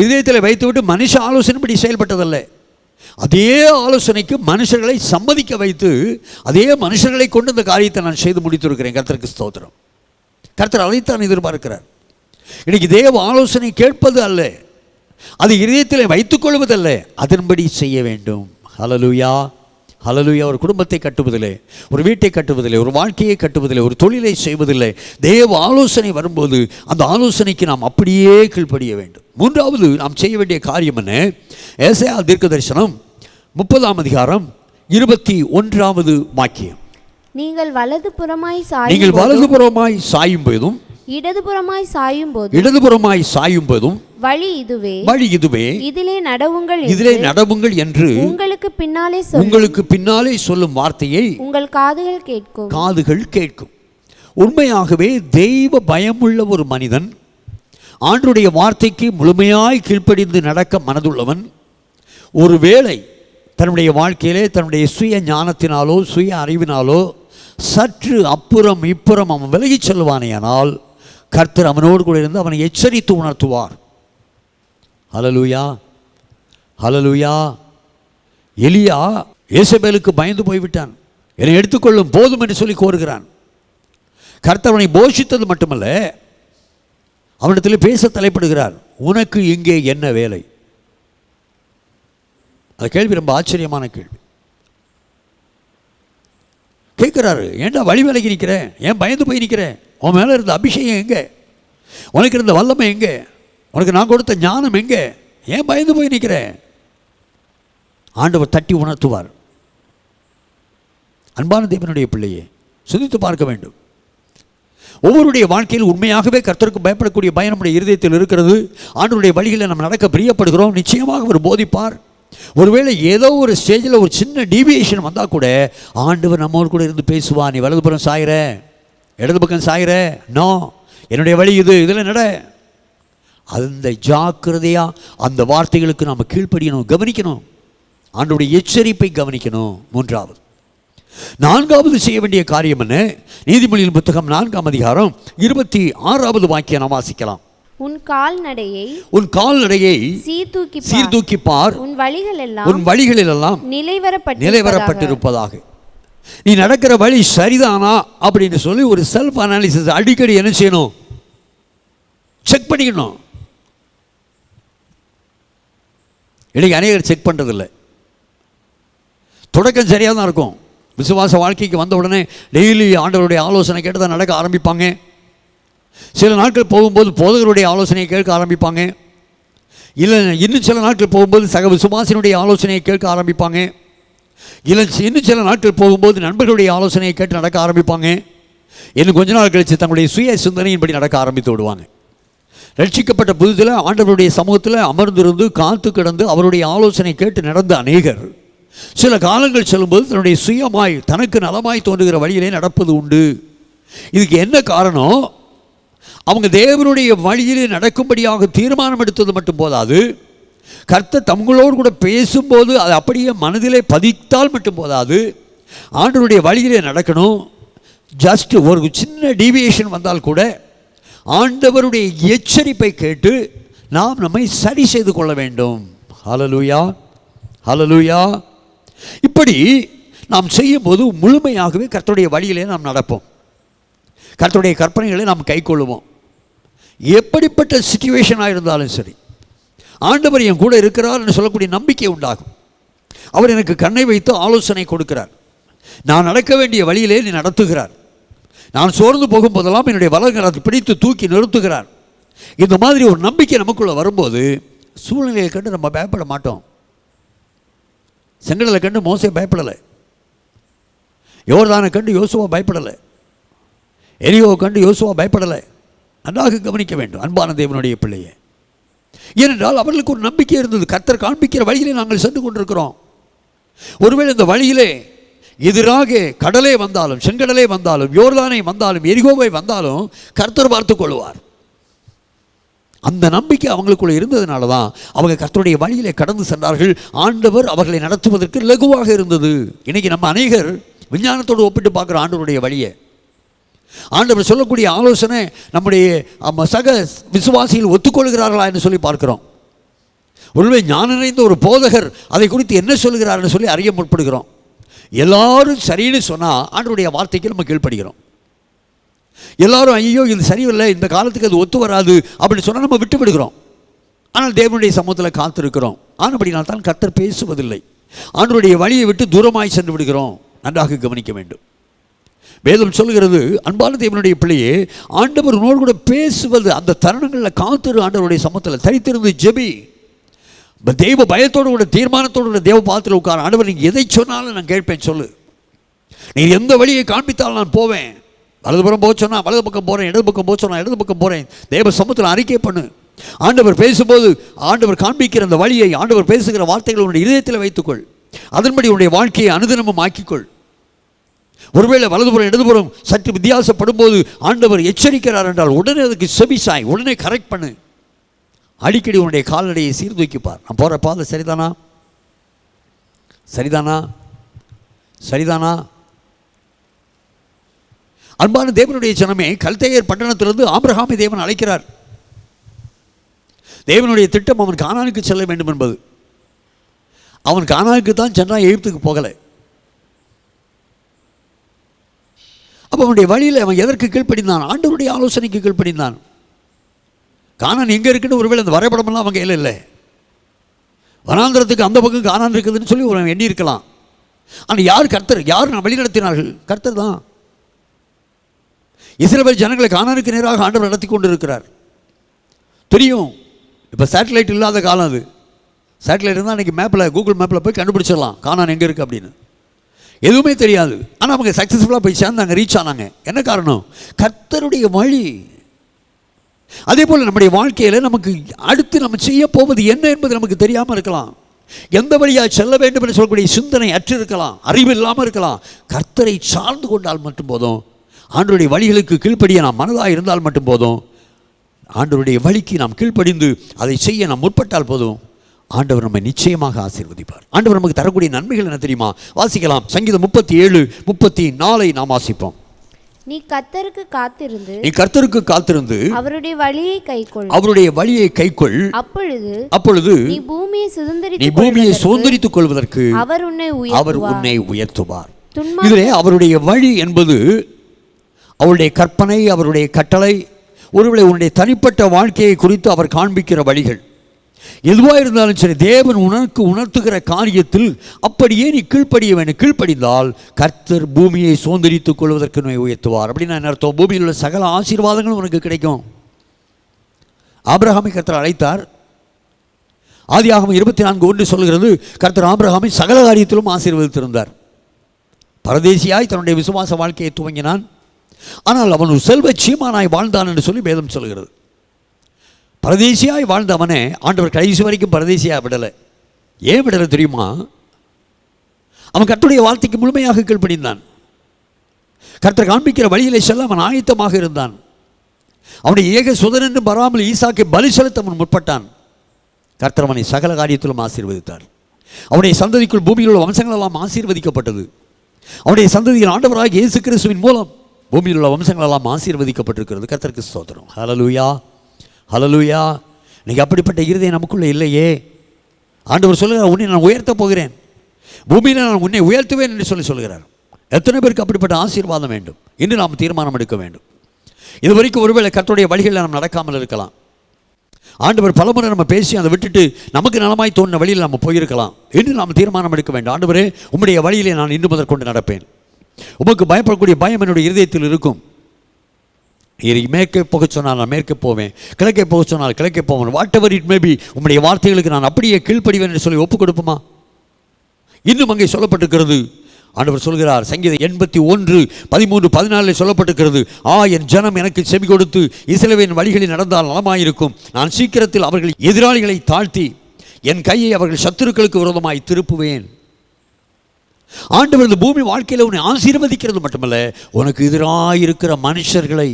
இதயத்தில் வைத்துவிட்டு மனுஷ ஆலோசனைப்படி செயல்பட்டதல்ல. அதே ஆலோசனைக்கு மனுஷர்களை சம்மதிக்க வைத்து அதே மனுஷர்களை கொண்டு இந்த காரியத்தை நான் செய்து முடித்திருக்கிறேன். கர்த்தருக்கு ஸ்தோத்திரம். கர்த்தர் அதைத்தான் எதிர்பார்க்கிறார். இன்னைக்கு தேவ ஆலோசனை கேட்பது அல்ல, அது இதயத்தில் வைத்துக் கொள்வதல்ல, அதன்படி செய்ய வேண்டும். ஹல்லேலூயா, ஹல்லேலூயா. ஒரு குடும்பத்தை கட்டுவதில்லை, ஒரு வீட்டை கட்டுவதில்லை, ஒரு வாழ்க்கையை கட்டுவதில்லை, ஒரு தொழிலை செய்வதில்லை. தேவ ஆலோசனை வரும்போது அந்த ஆலோசனைக்கு நாம் அப்படியே கீழ்ப்படிய வேண்டும். மூன்றாவது நாம் செய்ய வேண்டிய காரியம் என்ன? ஏசாயா தீர்க்கதரிசனம் 30ஆம் அதிகாரம் 21வது வாக்கியம். நீங்கள் வலதுபுறமாய் சாயும் போதும் இடதுபுறமாய் சாயும் போதும் வழி இதுவே, இதிலே நடவுங்கள் என்று உங்களுக்கு பின்னாலே சொல்லும் வார்த்தையை உங்கள் காதுகள் கேட்கும். உண்மையாகவே தெய்வ பயமுள்ள ஒரு மனிதன், ஆண்டவருடைய வார்த்தைக்கு முழுமையாய் கீழ்ப்படிந்து நடக்க மனதுள்ளவன், ஒருவேளை தன்னுடைய வாழ்க்கையிலே தன்னுடைய சுய ஞானத்தினாலோ சுய அறிவினாலோ சற்று அப்புறம் இப்புறம் அவன் விலகிச் செல்வானேயானால் கர்த்தர் அவனோடு கூட இருந்து அவனை எச்சரித்து உணர்த்துவார். ஹல்லேலூயா, ஹல்லேலூயா. எலியா யேசபேலுக்கு பயந்து போய்விட்டான். என்னை எடுத்துக்கொள்ளும் போதும் என்று சொல்லி கோருகிறான். கர்த்தர் அவனை போஷித்தது மட்டுமல்ல, அவனிடத்தில் பேச தலைப்படுகிறார். உனக்கு இங்கே என்ன வேலை? அந்த கேள்வி ரொம்ப ஆச்சரியமான கேள்வி. கேட்குறாரு, ஏன்டா வழி விலகி நிற்கிறேன், ஏன் பயந்து போய் நிற்கிறேன், உன் மேலே இருந்த அபிஷேகம் எங்கே, உனக்கு இருந்த வல்லமை எங்கே, உனக்கு நான் கொடுத்த ஞானம் எங்கே, ஏன் பயந்து போய் நிற்கிறேன்? ஆண்டவர் தட்டி உணர்த்துவார். அன்பான தேவனுடைய பிள்ளையே, சிந்தித்து பார்க்க வேண்டும். ஒவ்வொருடைய வாழ்க்கையில் உண்மையாகவே கர்த்தருக்கு பயப்படக்கூடிய பயம் நம்முடைய இருதயத்தில் இருக்கிறது. ஆண்டவருடைய வழிகளில் நம்ம நடக்க பிரியப்படுகிறோம். நிச்சயமாக அவர் போதிப்பார். ஒருவேளை ஏதோ ஒரு ஸ்டேஜில் ஒரு சின்ன டீவியேஷன் வந்தால் கூட ஆண்டவர் நம்மோடு கூட இருந்து பேசுவா. நீ வலதுபுறம் சாயிற, இடது பக்கம் சாயிற, நோ, என்னுடைய வழி இது, இதில் நட. அந்த ஜாக்கிரதையாக அந்த வார்த்தைகளுக்கு நாம் கீழ்ப்படியணும், கவனிக்கணும், ஆண்டவருடைய எச்சரிப்பை கவனிக்கணும். மூன்றாவது, நான்காவது செய்ய வேண்டிய காரியம் என்ன? நீதிமொழியின் புத்தகம் 4ஆம் அதிகாரம் 26வது வாக்கியம் நாம் வாசிக்கலாம். உன் கால்நடையை சீர்தூக்கி பார், உன் வழிகள் எல்லாம் நிலைவரப்பட்டிருப்பதாக. நீ நடக்கிற வழி சரிதானா அப்படின்னு சொல்லி ஒரு செல்ஃப் அனாலிசிஸ் அடிக்கடி என்ன செய்யணும்? செக் பண்ணிக்கணும். இன்னைக்கு அநேகர் செக் பண்ணுறதில்லை. தொடக்கம் சரியாக தான் இருக்கும். விசுவாச வாழ்க்கைக்கு வந்த உடனே டெய்லி ஆண்டவருடைய ஆலோசனை கேட்டு தான் நடக்க ஆரம்பிப்பாங்க. சில நாட்கள் போகும்போது போதகருடைய ஆலோசனையை கேட்க ஆரம்பிப்பாங்க. இல்லை, இன்னும் சில நாட்கள் போகும்போது சக விசுவாசினுடைய ஆலோசனையை கேட்க ஆரம்பிப்பாங்க. இல்லை, இன்னும் சில நாட்கள் போகும்போது நண்பர்களுடைய ஆலோசனையை கேட்டு நடக்க ஆரம்பிப்பாங்க. இன்னும் கொஞ்ச நாள் கழித்து தங்களுடைய சுய சிந்தனையின்படி நடக்க ஆரம்பித்து விடுவாங்க. ரட்சிக்கப்பட்ட புதுதில் ஆண்டவருடைய சமூகத்தில் அமர்ந்திருந்து காத்து கிடந்து அவருடைய ஆலோசனை கேட்டு நடந்த அநேகர் சில காலங்கள் செல்லும்போது தன்னுடைய சுயமாய் தனக்கு நலமாய் தோன்றுகிற வழியிலே நடப்பது உண்டு. இதுக்கு என்ன காரணம்? அவங்க தேவனுடைய வழியிலே நடக்கும்படியாக தீர்மானம் எடுத்தது மட்டும் போதாது, கர்த்தர் தங்களோடு கூட பேசும்போது அது அப்படியே மனதிலே பதித்தால் மட்டும் போதாது, ஆண்டவருடைய வழியிலே நடக்கணும். ஜஸ்ட் ஒரு சின்ன டீவியேஷன் வந்தால் கூட ஆண்டவருடைய எச்சரிப்பை கேட்டு நாம் நம்மை சரி செய்து கொள்ள வேண்டும். ஹல்லேலூயா, ஹல்லேலூயா. இப்படி நாம் செய்யும்போது முழுமையாகவே கர்த்தருடைய வழியிலே நாம் நடப்போம், கர்த்தருடைய கற்பனைகளை நாம் கைக்கொள்ளுவோம். எப்படிப்பட்ட சிச்சுவேஷனாக இருந்தாலும் சரி, ஆண்டவர் என் கூட இருக்கிறார் என்று சொல்லக்கூடிய நம்பிக்கை உண்டாகும். அவர் எனக்கு கண்ணை வைத்து ஆலோசனை கொடுக்கிறார், நான் நடக்க வேண்டிய வழியிலே நீ நடத்துகிறார், நான் சோர்ந்து போகும்போதெல்லாம் என்னுடைய வலங்கரத்தை பிடித்து தூக்கி நிறுத்துகிறார். இந்த மாதிரி ஒரு நம்பிக்கை நமக்குள்ளே வரும்போது சூழ்நிலையை கண்டு நம்ம பயப்பட மாட்டோம். செங்கடலை கண்டு மோசே பயப்படலை, யோர்தானை கண்டு யோசுவா பயப்படலை, எரியோவை கண்டு யோசுவா பயப்படலை. நன்றாக கவனிக்க வேண்டும் அன்பான தேவனுடைய பிள்ளையே. ஏனென்றால் அவர்களுக்கு ஒரு நம்பிக்கை இருந்தது, கர்த்தர் காண்பிக்கிற வழியிலே நாங்கள் சென்று கொண்டிருக்கிறோம். ஒருவேளை இந்த வழியிலே எதிராக கடலே வந்தாலும், செங்கடலே வந்தாலும், யோர்தானை வந்தாலும், எரிகோவை வந்தாலும் கர்த்தர் பார்த்துக் கொள்வார். அந்த நம்பிக்கை அவங்களுக்குள்ள இருந்ததுனால தான் அவங்க கர்த்தருடைய வழியிலே கடந்து சென்றார்கள். ஆண்டவர் அவர்களை நடத்துவதற்கு லகுவாக இருந்தது. இன்னைக்கு நம்ம அநேகர் விஞ்ஞானத்தோடு ஒப்பிட்டு பார்க்குற ஆண்டவருடைய வழியை, ஆண்டவர் சொல்லக்கூடிய ஆலோசனை நம்முடைய சக விசுவாசிகள் ஒத்துக்கொள்கிறார்களா என்று சொல்லி பார்க்கிறோம். ஒருவேளை ஞானம் நிறைந்த ஒரு போதகர் அதை குறித்து என்ன சொல்கிறார்னு சொல்லி அறிய முற்படுகிறோம். எல்லாரும் சரின்னு சொன்னால் ஆண்டவருடைய வார்த்தைக்கு நம்ம கீழ்ப்படுகிறோம். எல்லாரும் ஐயோ இது சரியில்லை, இந்த காலத்துக்கு அது ஒத்து வராது அப்படின்னு சொன்னால் நம்ம விட்டு விடுகிறோம். ஆனால் தேவனுடைய சமூகத்தில் காத்திருக்கிறோம். ஆனபடினால் தான் கர்த்தர் பேசுவதில்லை, ஆண்டவருடைய வழியை விட்டு தூரமாய் சென்று விடுகிறோம். நன்றாக கவனிக்க வேண்டும். வேதம் சொல்கிறது, அன்பான தேவனுடைய பிள்ளையே, ஆண்டவர் உன்னோடு கூட பேசுவது அந்த தருணங்களில் காத்திரு, ஆண்டவருடைய சமூகத்தில் தரித்திருந்து ஜெபி, தெய்வ பயத்தோடு கூட தீர்மானத்தோடு கூட தேவ பாத்திரம் உட்கார. ஆண்டவர் நீங்கள் எதை சொன்னாலும் நான் கேட்பேன், சொல்லு, நீ எந்த வழியை காண்பித்தாலும் நான் போவேன். வலதுபுறம் போக சொன்னால் வலது பக்கம் போகிறேன், இடது பக்கம் போக சொன்னால் இடது பக்கம் போகிறேன். தேவ சமூகத்தில் அறிக்கை பண்ணு. ஆண்டவர் பேசும்போது ஆண்டவர் காண்பிக்கிற அந்த வழியை, ஆண்டவர் பேசுகிற வார்த்தைகளை உன்னுடைய இதயத்தில் வைத்துக்கொள். அதன்படி உன்னுடைய வாழ்க்கையை அனுதினமும் ஆக்கிக்கொள். ஒருவேளை வலதுபுறம் இடதுபுறம் சற்று வித்தியாசப்படும் போது ஆண்டவர் எச்சரிக்கிறார் என்றால் உடனே அதுக்கு செபிசாய், உடனே கரெக்ட் பண்ணு. அடிக்கடி உன்னுடைய கால்நடையை சீர்தூக்கிப்பார். நான் போகிற பாதை சரிதானா, சரிதானா, சரிதானா? அன்பான தேவனுடைய ஜனமே, கல்தேயர் பட்டணத்திலிருந்து ஆபிரகாமை தேவன் அழைக்கிறார். தேவனுடைய திட்டம் அவன் கானானுக்கு செல்ல வேண்டும் என்பது. அவன் கானானுக்கு தான் சென்றான், எகிப்துக்கு போகலை. அப்போ அவனுடைய வழியில் அவன் எதற்கு கீழ்ப்படிந்தான்? ஆண்டவருடைய ஆலோசனைக்கு கீழ்ப்படிந்தான். கானான் எங்கே இருக்குன்னு ஒருவேளை அந்த வரைபடமெல்லாம் அவங்க கையில் இல்லை. வனாந்திரத்துக்கு அந்த பக்கம் கானான் இருக்குதுன்னு சொல்லி ஒரு எண்ணி இருக்கலாம். ஆனால் யார் கர்த்தர், யார் நான் வழிநடத்தினார்கள்? கர்த்தர் தான். இஸ்ரவேல் ஜனங்களை கானானுக்கு நேராக ஆண்டவர் நடத்தி கொண்டு இருக்கிறார். தெரியும், இப்போ சேட்டலைட் இல்லாத காலம் அது. சேட்டலைட் இருந்தால் அன்றைக்கி மேப்பில், கூகுள் மேப்பில் போய் கண்டுபிடிச்சிடலாம் கானான் எங்கே இருக்குது அப்படின்னு. எதுவுமே தெரியாது. ஆனால் அவங்க சக்ஸஸ்ஃபுல்லாக போய் சேர்ந்தாங்க, ரீச் ஆனாங்க. என்ன காரணம்? கர்த்தருடைய வழி. அதே போல் நம்முடைய வாழ்க்கையில் நமக்கு அடுத்து நம்ம செய்ய போவது என்ன என்பது நமக்கு தெரியாமல் இருக்கலாம். எந்த வழியாக செல்ல வேண்டும் என்று சொல்லக்கூடிய சிந்தனை அற்று இருக்கலாம், அறிவு இல்லாமல் இருக்கலாம். கர்த்தரை சார்ந்து கொண்டால் மட்டும் போதும், ஆண்டவருடைய வழிகளுக்கு கீழ்ப்படிய நாம் மனதாக இருந்தால் மட்டும் போதும், ஆண்டவருடைய வழிக்கு நாம் கீழ்ப்படிந்து அதை செய்ய நாம் முற்பட்டால் போதும், ஆண்டவர் நம்மை நிச்சயமாக ஆசீர்வதிப்பார். ஆண்டவர் நமக்கு தரக்கூடிய நன்மைகள் என்ன தெரியுமா? வாசிக்கலாம். சங்கீதம் 37:34 நாம் வாசிப்போம். நீ கர்த்தருக்கு காத்திருந்து, நீ கர்த்தருக்கு காத்திருந்து அவருடைய வழியை கைக்கொள், அவருடைய வழியை கைக்கொள். அப்பொழுது நீ பூமியை சுதந்தரித்துக் கொள்வதற்கு அவர் உன்னை உயர்த்துவார். இதிலே அவருடைய வழி என்பது அவருடைய கற்பனை, அவருடைய கட்டளை, ஒருவேளை உன்னுடைய தனிப்பட்ட வாழ்க்கையை குறித்து அவர் காண்பிக்கிற வழிகள் எதுவாக இருந்தாலும் சரி, தேவன் உனக்கு உணர்த்துகிற காரியத்தில் அப்படியே நீ கீழ்ப்படிய வேண்டும். கீழ்ப்படிந்தால் கர்த்தர் பூமியை சுதந்தரித்துக் கொள்வதற்கு உன்னை உயர்த்துவார். அப்படின்னு என்ன அர்த்தம்? பூமியில் உள்ள சகல ஆசீர்வாதங்களும் உனக்கு கிடைக்கும். ஆபிரகாமை கர்த்தர் அழைத்தார். ஆதியாகமம் 24:1 சொல்கிறது, கர்த்தர் ஆபிரகாமை சகல காரியத்திலும் ஆசீர்வதித்திருந்தார். பரதேசியாய் தன்னுடைய விசுவாச வாழ்க்கையை துவங்கினான். ஆனால் அவன் ஒரு செல்வ சீமானாய் வாழ்ந்தான் என்று சொல்லி வேதம் சொல்கிறது. பரதேசியாய் வாழ்ந்தவனே ஆண்டவர் கடைசி வரைக்கும் பரதேசியாக விடலை. ஏன் விடலை தெரியுமா? அவன் கர்த்தருடைய வார்த்தைக்கு முழுமையாக கீழ்ப்படிந்தான். கர்த்தர் காண்பிக்கிற வழியிலே செல்ல அவன் ஆயத்தமாக இருந்தான். அவனுடைய ஏக சுதனென்று வராமல் ஈசாக்கை பலி செலுத்த அவன் முற்பட்டான். கர்த்தர் அவனை சகல காரியத்திலும் ஆசீர்வதித்தார். அவனுடைய சந்ததிக்குள் பூமியில் உள்ள வம்சங்கள் எல்லாம் ஆசீர்வதிக்கப்பட்டது. அவனுடைய சந்ததியில் ஆண்டவராகிய இயேசு கிறிஸ்துவின் மூலம் பூமியில் உள்ள வம்சங்கள் எல்லாம் ஆசீர்வதிக்கப்பட்டிருக்கிறது. கர்த்தருக்கு ஸ்தோத்திரம். ஹல்லேலூயா, ஹல்லேலூயா. இன்னைக்கு அப்படிப்பட்ட இருதயம் நமக்குள்ளே இல்லையே. ஆண்டவர் சொல்லுகிறார், உன்னை நான் உயர்த்த போகிறேன், பூமியில் நான் உன்னை உயர்த்துவேன் என்று சொல்லுகிறார். எத்தனை பேருக்கு அப்படிப்பட்ட ஆசீர்வாதம் வேண்டும் என்று நாம் தீர்மானம் எடுக்க வேண்டும். இதுவரைக்கும் ஒருவேளை கர்த்தருடைய வழிகளில் நாம் நடக்காமல் இருக்கலாம். ஆண்டவர் பலமுறை நம்ம பேசி அதை விட்டுட்டு நமக்கு நலமாய் தோன்ற வழியில் நம்ம போயிருக்கலாம் என்று நாம் தீர்மானம் எடுக்க வேண்டும். ஆண்டவரே, உம்முடைய வழியிலே நான் இன்று முதற்கொண்டு நடப்பேன். உமக்கு பயப்படக்கூடிய பயம் என்னுடைய இருதயத்தில் இருக்கும். மேற்கே போக சொன்னால் நான் மேற்கே போவேன், கிழக்கே போக சொன்னால் கிழக்கே போவேன். What ever it may be, உம்முடைய வார்த்தைகளுக்கு நான் அப்படியே கீழ்ப்படிவேன் என்று சொல்லி ஒப்புக் கொடுப்போமா? இன்னும் அங்கே சொல்லப்பட்டிருக்கிறது. ஆண்டவர் சொல்கிறார், சங்கீதம் 81, 13, 14 சொல்லப்பட்டிருக்கிறது, என் ஜனம் எனக்கு செவி கொடுத்து இஸ்ரவேலின் வழிகளில் நடந்தால் நலமாயிருக்கும். நான் சீக்கிரத்தில் அவர்கள் எதிராளிகளை தாழ்த்தி என் கையை அவர்கள் சத்துருக்களுக்கு விரோதமாய் திருப்புவேன். ஆண்டவர் இந்த பூமி வாழ்க்கையில் உன்னை ஆசீர்வதிக்கிறது மட்டுமல்ல, உனக்கு எதிராயிருக்கிற மனுஷர்களை,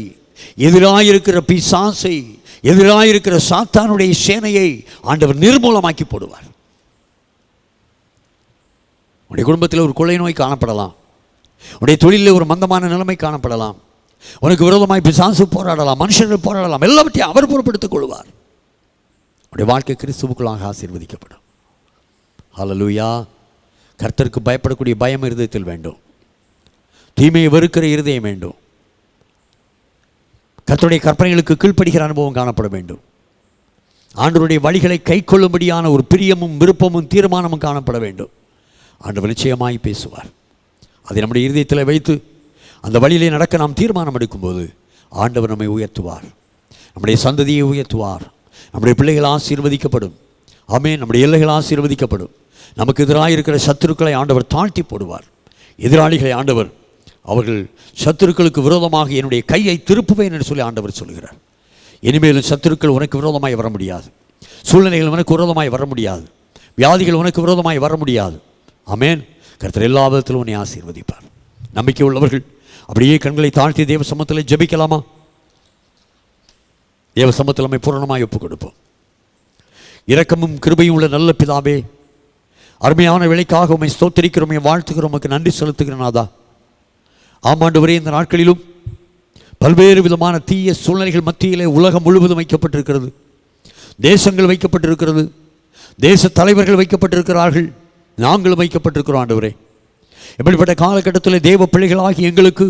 எதிராயிருக்கிற பிசாசை, எதிராயிருக்கிற சாத்தானுடைய சேனையை ஆண்டவர் நிர்மூலமாக்கி போடுவார். உடைய குடும்பத்தில் ஒரு கொள்ளை நோய் காணப்படலாம், உடைய தொழிலில் ஒரு மந்தமான நிலைமை காணப்படலாம், உனக்கு விரோதமாய் பிசாசு போராடலாம், மனுஷர்கள் போராடலாம், எல்லாவற்றையும் அவர் பொறுப்படுத்திக் கொள்வார். உடைய வாழ்க்கை கிறிஸ்துவுக்குள்ளாக ஆசீர்வதிக்கப்படும். ஹல்லேலூயா. கர்த்தருக்கு பயப்படக்கூடிய பயம் இருதயத்தில் வேண்டும். தீமையை வெறுக்கிற இருதயம் வேண்டும். கர்த்தருடைய கற்பனைகளுக்கு கீழ்ப்படுகிற அனுபவம் காணப்பட வேண்டும். ஆண்டவருடைய வழிகளை கை கொள்ளும்படியான ஒரு பிரியமும் விருப்பமும் தீர்மானமும் காணப்பட வேண்டும். ஆண்டவர் நிச்சயமாய் பேசுவார். அதை நம்முடைய இருதயத்தில் வைத்து அந்த வழியிலே நடக்க நாம் தீர்மானம் எடுக்கும்போது ஆண்டவர் நம்மை உயர்த்துவார், நம்முடைய சந்ததியை உயர்த்துவார், நம்முடைய பிள்ளைகள் ஆசீர்வதிக்கப்படும். ஆமென். நம்முடைய எல்லைகள் ஆசீர்வதிக்கப்படும். நமக்கு எதிராக இருக்கிற சத்துருக்களை ஆண்டவர் தாழ்த்தி போடுவார். எதிராளிகளை ஆண்டவர், அவர்கள் சத்துருக்களுக்கு விரோதமாக என்னுடைய கையை திருப்புவேன் என்று சொல்லி ஆண்டவர் சொல்கிறார். இனிமேலும் சத்துருக்கள் உனக்கு விரோதமாய் வர முடியாது, சூழ்நிலைகள் உனக்கு விரோதமாய் வர முடியாது, வியாதிகள் உனக்கு விரோதமாய் வர முடியாது. ஆமென். கர்த்தர் எல்லா விதத்திலும் உன்னை ஆசீர்வதிப்பார். நம்பிக்கை உள்ளவர்கள் அப்படியே கண்களை தாழ்த்தி தேவ சமூகத்தில் ஜெபிக்கலாமா? தேவ சமூகத்தில் நம்மை பூரணமாய் ஒப்புக் கொடுப்போம். இரக்கமும் கிருபையும் உள்ள நல்ல பிதாவே, அருமையான வேலைக்காக உம்மை ஸ்தோத்திரிக்கிறோம், வாழ்த்துக்கிறோம், உமக்கு நன்றி செலுத்துகிறேன். நாதா, ஆமாண்டவரே, இந்த நாட்களிலும் பல்வேறு விதமான தீய சூழ்நிலைகள் மத்தியிலே உலகம் முழுவதும் வைக்கப்பட்டிருக்கிறது. தேசங்கள் வைக்கப்பட்டிருக்கிறது, தேச தலைவர்கள் வைக்கப்பட்டிருக்கிறார்கள், நாங்களும் வைக்கப்பட்டிருக்கிறோம். ஆண்டவரே, இப்படிப்பட்ட காலகட்டத்தில் தேவ பிள்ளைகளாகி எங்களுக்கு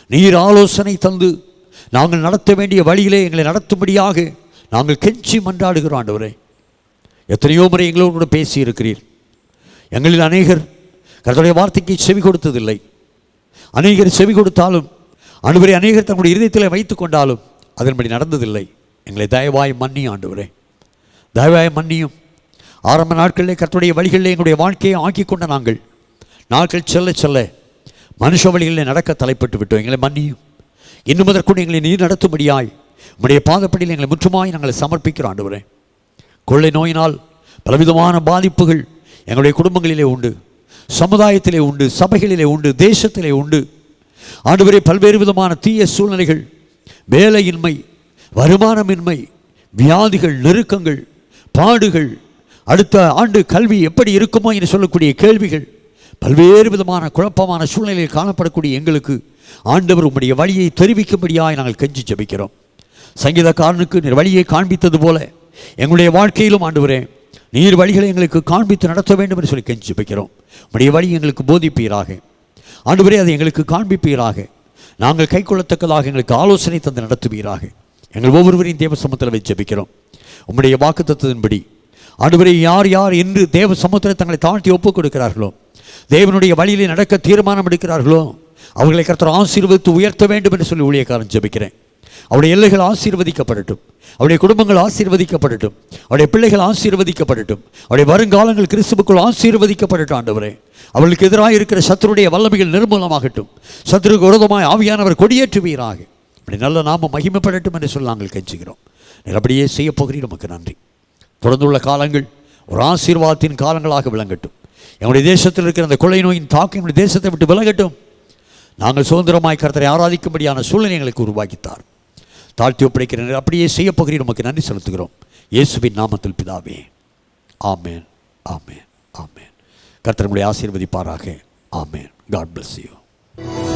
நீர் ஆலோசனை தந்து நாங்கள் நடத்த வேண்டிய வழியிலே எங்களை நடத்தும்படியாக நாங்கள் கெஞ்சி மன்றாடுகிறோம். ஆண்டவரே, எத்தனையோ முறை எங்களோடு கூட பேசி இருக்கிறீர். எங்களில் அநேகர் கர்த்தருடைய வார்த்தைக்கு செவி கொடுத்ததில்லை. அநேகர் செவி கொடுத்தாலும் ஆண்டவரே, அநேகர் தங்களுடைய இருதயத்தில் வைத்து கொண்டாலும் அதன்படி நடந்ததில்லை. எங்களை தயவாய் மன்னியும் ஆண்டவரே, தயவாய் மன்னியும். ஆரம்ப நாட்களிலே கர்த்தருடைய வழிகளிலே எங்களுடைய வாழ்க்கையை ஆக்கி கொண்ட நாங்கள் நாட்கள் செல்ல செல்ல மனுஷ வழிகளிலே நடக்க தலைப்பட்டு விட்டோம். எங்களை மன்னியும். இன்னும் அதற்குண்டு எங்களை நீர் நடத்தும்படியாய் உம்முடைய பாதப்படியில் எங்களை முற்றுமாய் நாங்கள் சமர்ப்பிக்கிறோம். ஆண்டவரே, கொள்ளை நோயினால் பலவிதமான பாதிப்புகள் எங்களுடைய குடும்பங்களிலே உண்டு, சமுதாயத்திலே உண்டு, சபைகளிலே உண்டு, தேசத்திலே உண்டு. ஆண்டவரே, பல்வேறு விதமான தீய சூழ்நிலைகள், வேலையின்மை, வருமானமின்மை, வியாதிகள், நெருக்கங்கள், பாடுகள், அடுத்த ஆண்டு கல்வி எப்படி இருக்குமோ என்று சொல்லக்கூடிய கேள்விகள், பல்வேறு விதமான குழப்பமான சூழ்நிலையில் காணப்படக்கூடிய எங்களுக்கு ஆண்டவர் உம்முடைய வழியை தெரிவிக்கும்படியாய் நாங்கள் கெஞ்சி ஜெபிக்கிறோம். சங்கீதக்காரனுக்கு நீர் வழியை காண்பித்தது போல எங்களுடைய வாழ்க்கையிலும் ஆண்டவரே, நீர் வழிகளை எங்களுக்கு காண்பித்து நடத்த வேண்டும் என்று சொல்லி கெஞ்சி ஜெபிக்கிறோம். உம்முடைய வழி எங்களுக்கு போதிப்பீராக ஆண்டவரே, அதை எங்களுக்கு காண்பிப்பீராக. நாங்கள் கை கொள்ளத்தக்கதாக எங்களுக்கு ஆலோசனை தந்து நடத்துவீராக. எங்கள் ஒவ்வொருவரையும் தேவ சமூகத்தில் வச்சு ஜெபிக்கிறோம். உம்முடைய வாக்குத்தத்தத்தின்படி ஆண்டவரே, யார் யார் என்று தேவ சமூகத்தில் தங்களை தாழ்த்தி ஒப்புக் கொடுக்கிறார்களோ, தேவனுடைய வழியிலே நடக்க தீர்மானம் எடுக்கிறார்களோ, அவர்களை கர்த்தர் ஆசீர்வதித்து உயர்த்த வேண்டும் என்று சொல்லி ஊழியக்காரன் ஜெபிக்கிறேன். அவருடைய எல்லைகள் ஆசீர்வதிக்கப்படட்டும், அவருடைய குடும்பங்கள் ஆசீர்வதிக்கப்படட்டும், அவருடைய பிள்ளைகள் ஆசீர்வதிக்கப்படட்டும், அவருடைய வருங்காலங்கள் கிறிஸ்துவுக்குள் ஆசீர்வதிக்கப்படட்டும். ஆண்டவரே, அவர்களுக்கு எதிராக இருக்கிற சத்துருடைய வல்லமைகள் நிர்மூலமாகட்டும், சத்துருக்கு விரோதமாய் ஆவியானவர் கொடியேற்றுவீராக. இப்படி நல்ல நாம மகிமைப்படட்டும் என்று சொல்லி நாங்கள் கெஞ்சுகிறோம். நீர் அப்படியே செய்ய போகிறீர். நமக்கு நன்றி. தொடர்ந்துள்ள காலங்கள் ஒரு ஆசீர்வாதத்தின் காலங்களாக விளங்கட்டும். எங்களுடைய தேசத்தில் இருக்கிற அந்த கொள்ளை நோயின் தாக்கம் எங்களுடைய தேசத்தை விட்டு விலகட்டும். நாங்கள் சுதந்திரமாய் கர்த்தரை ஆராதிக்கும்படியான சூழ்நிலை எங்களுக்கு உருவாக்கித்தார். தாழ்த்தி ஒப்படைக்கிறேன். அப்படியே செய்ய போகிறீர். நமக்கு நன்றி செலுத்துகிறோம். இயேசுவின் நாமத்தில் பிதாவே, ஆமேன், ஆமேன், ஆமேன். கர்த்தர் உங்களை ஆசீர்வதிப்பாராக. ஆமேன். God bless you.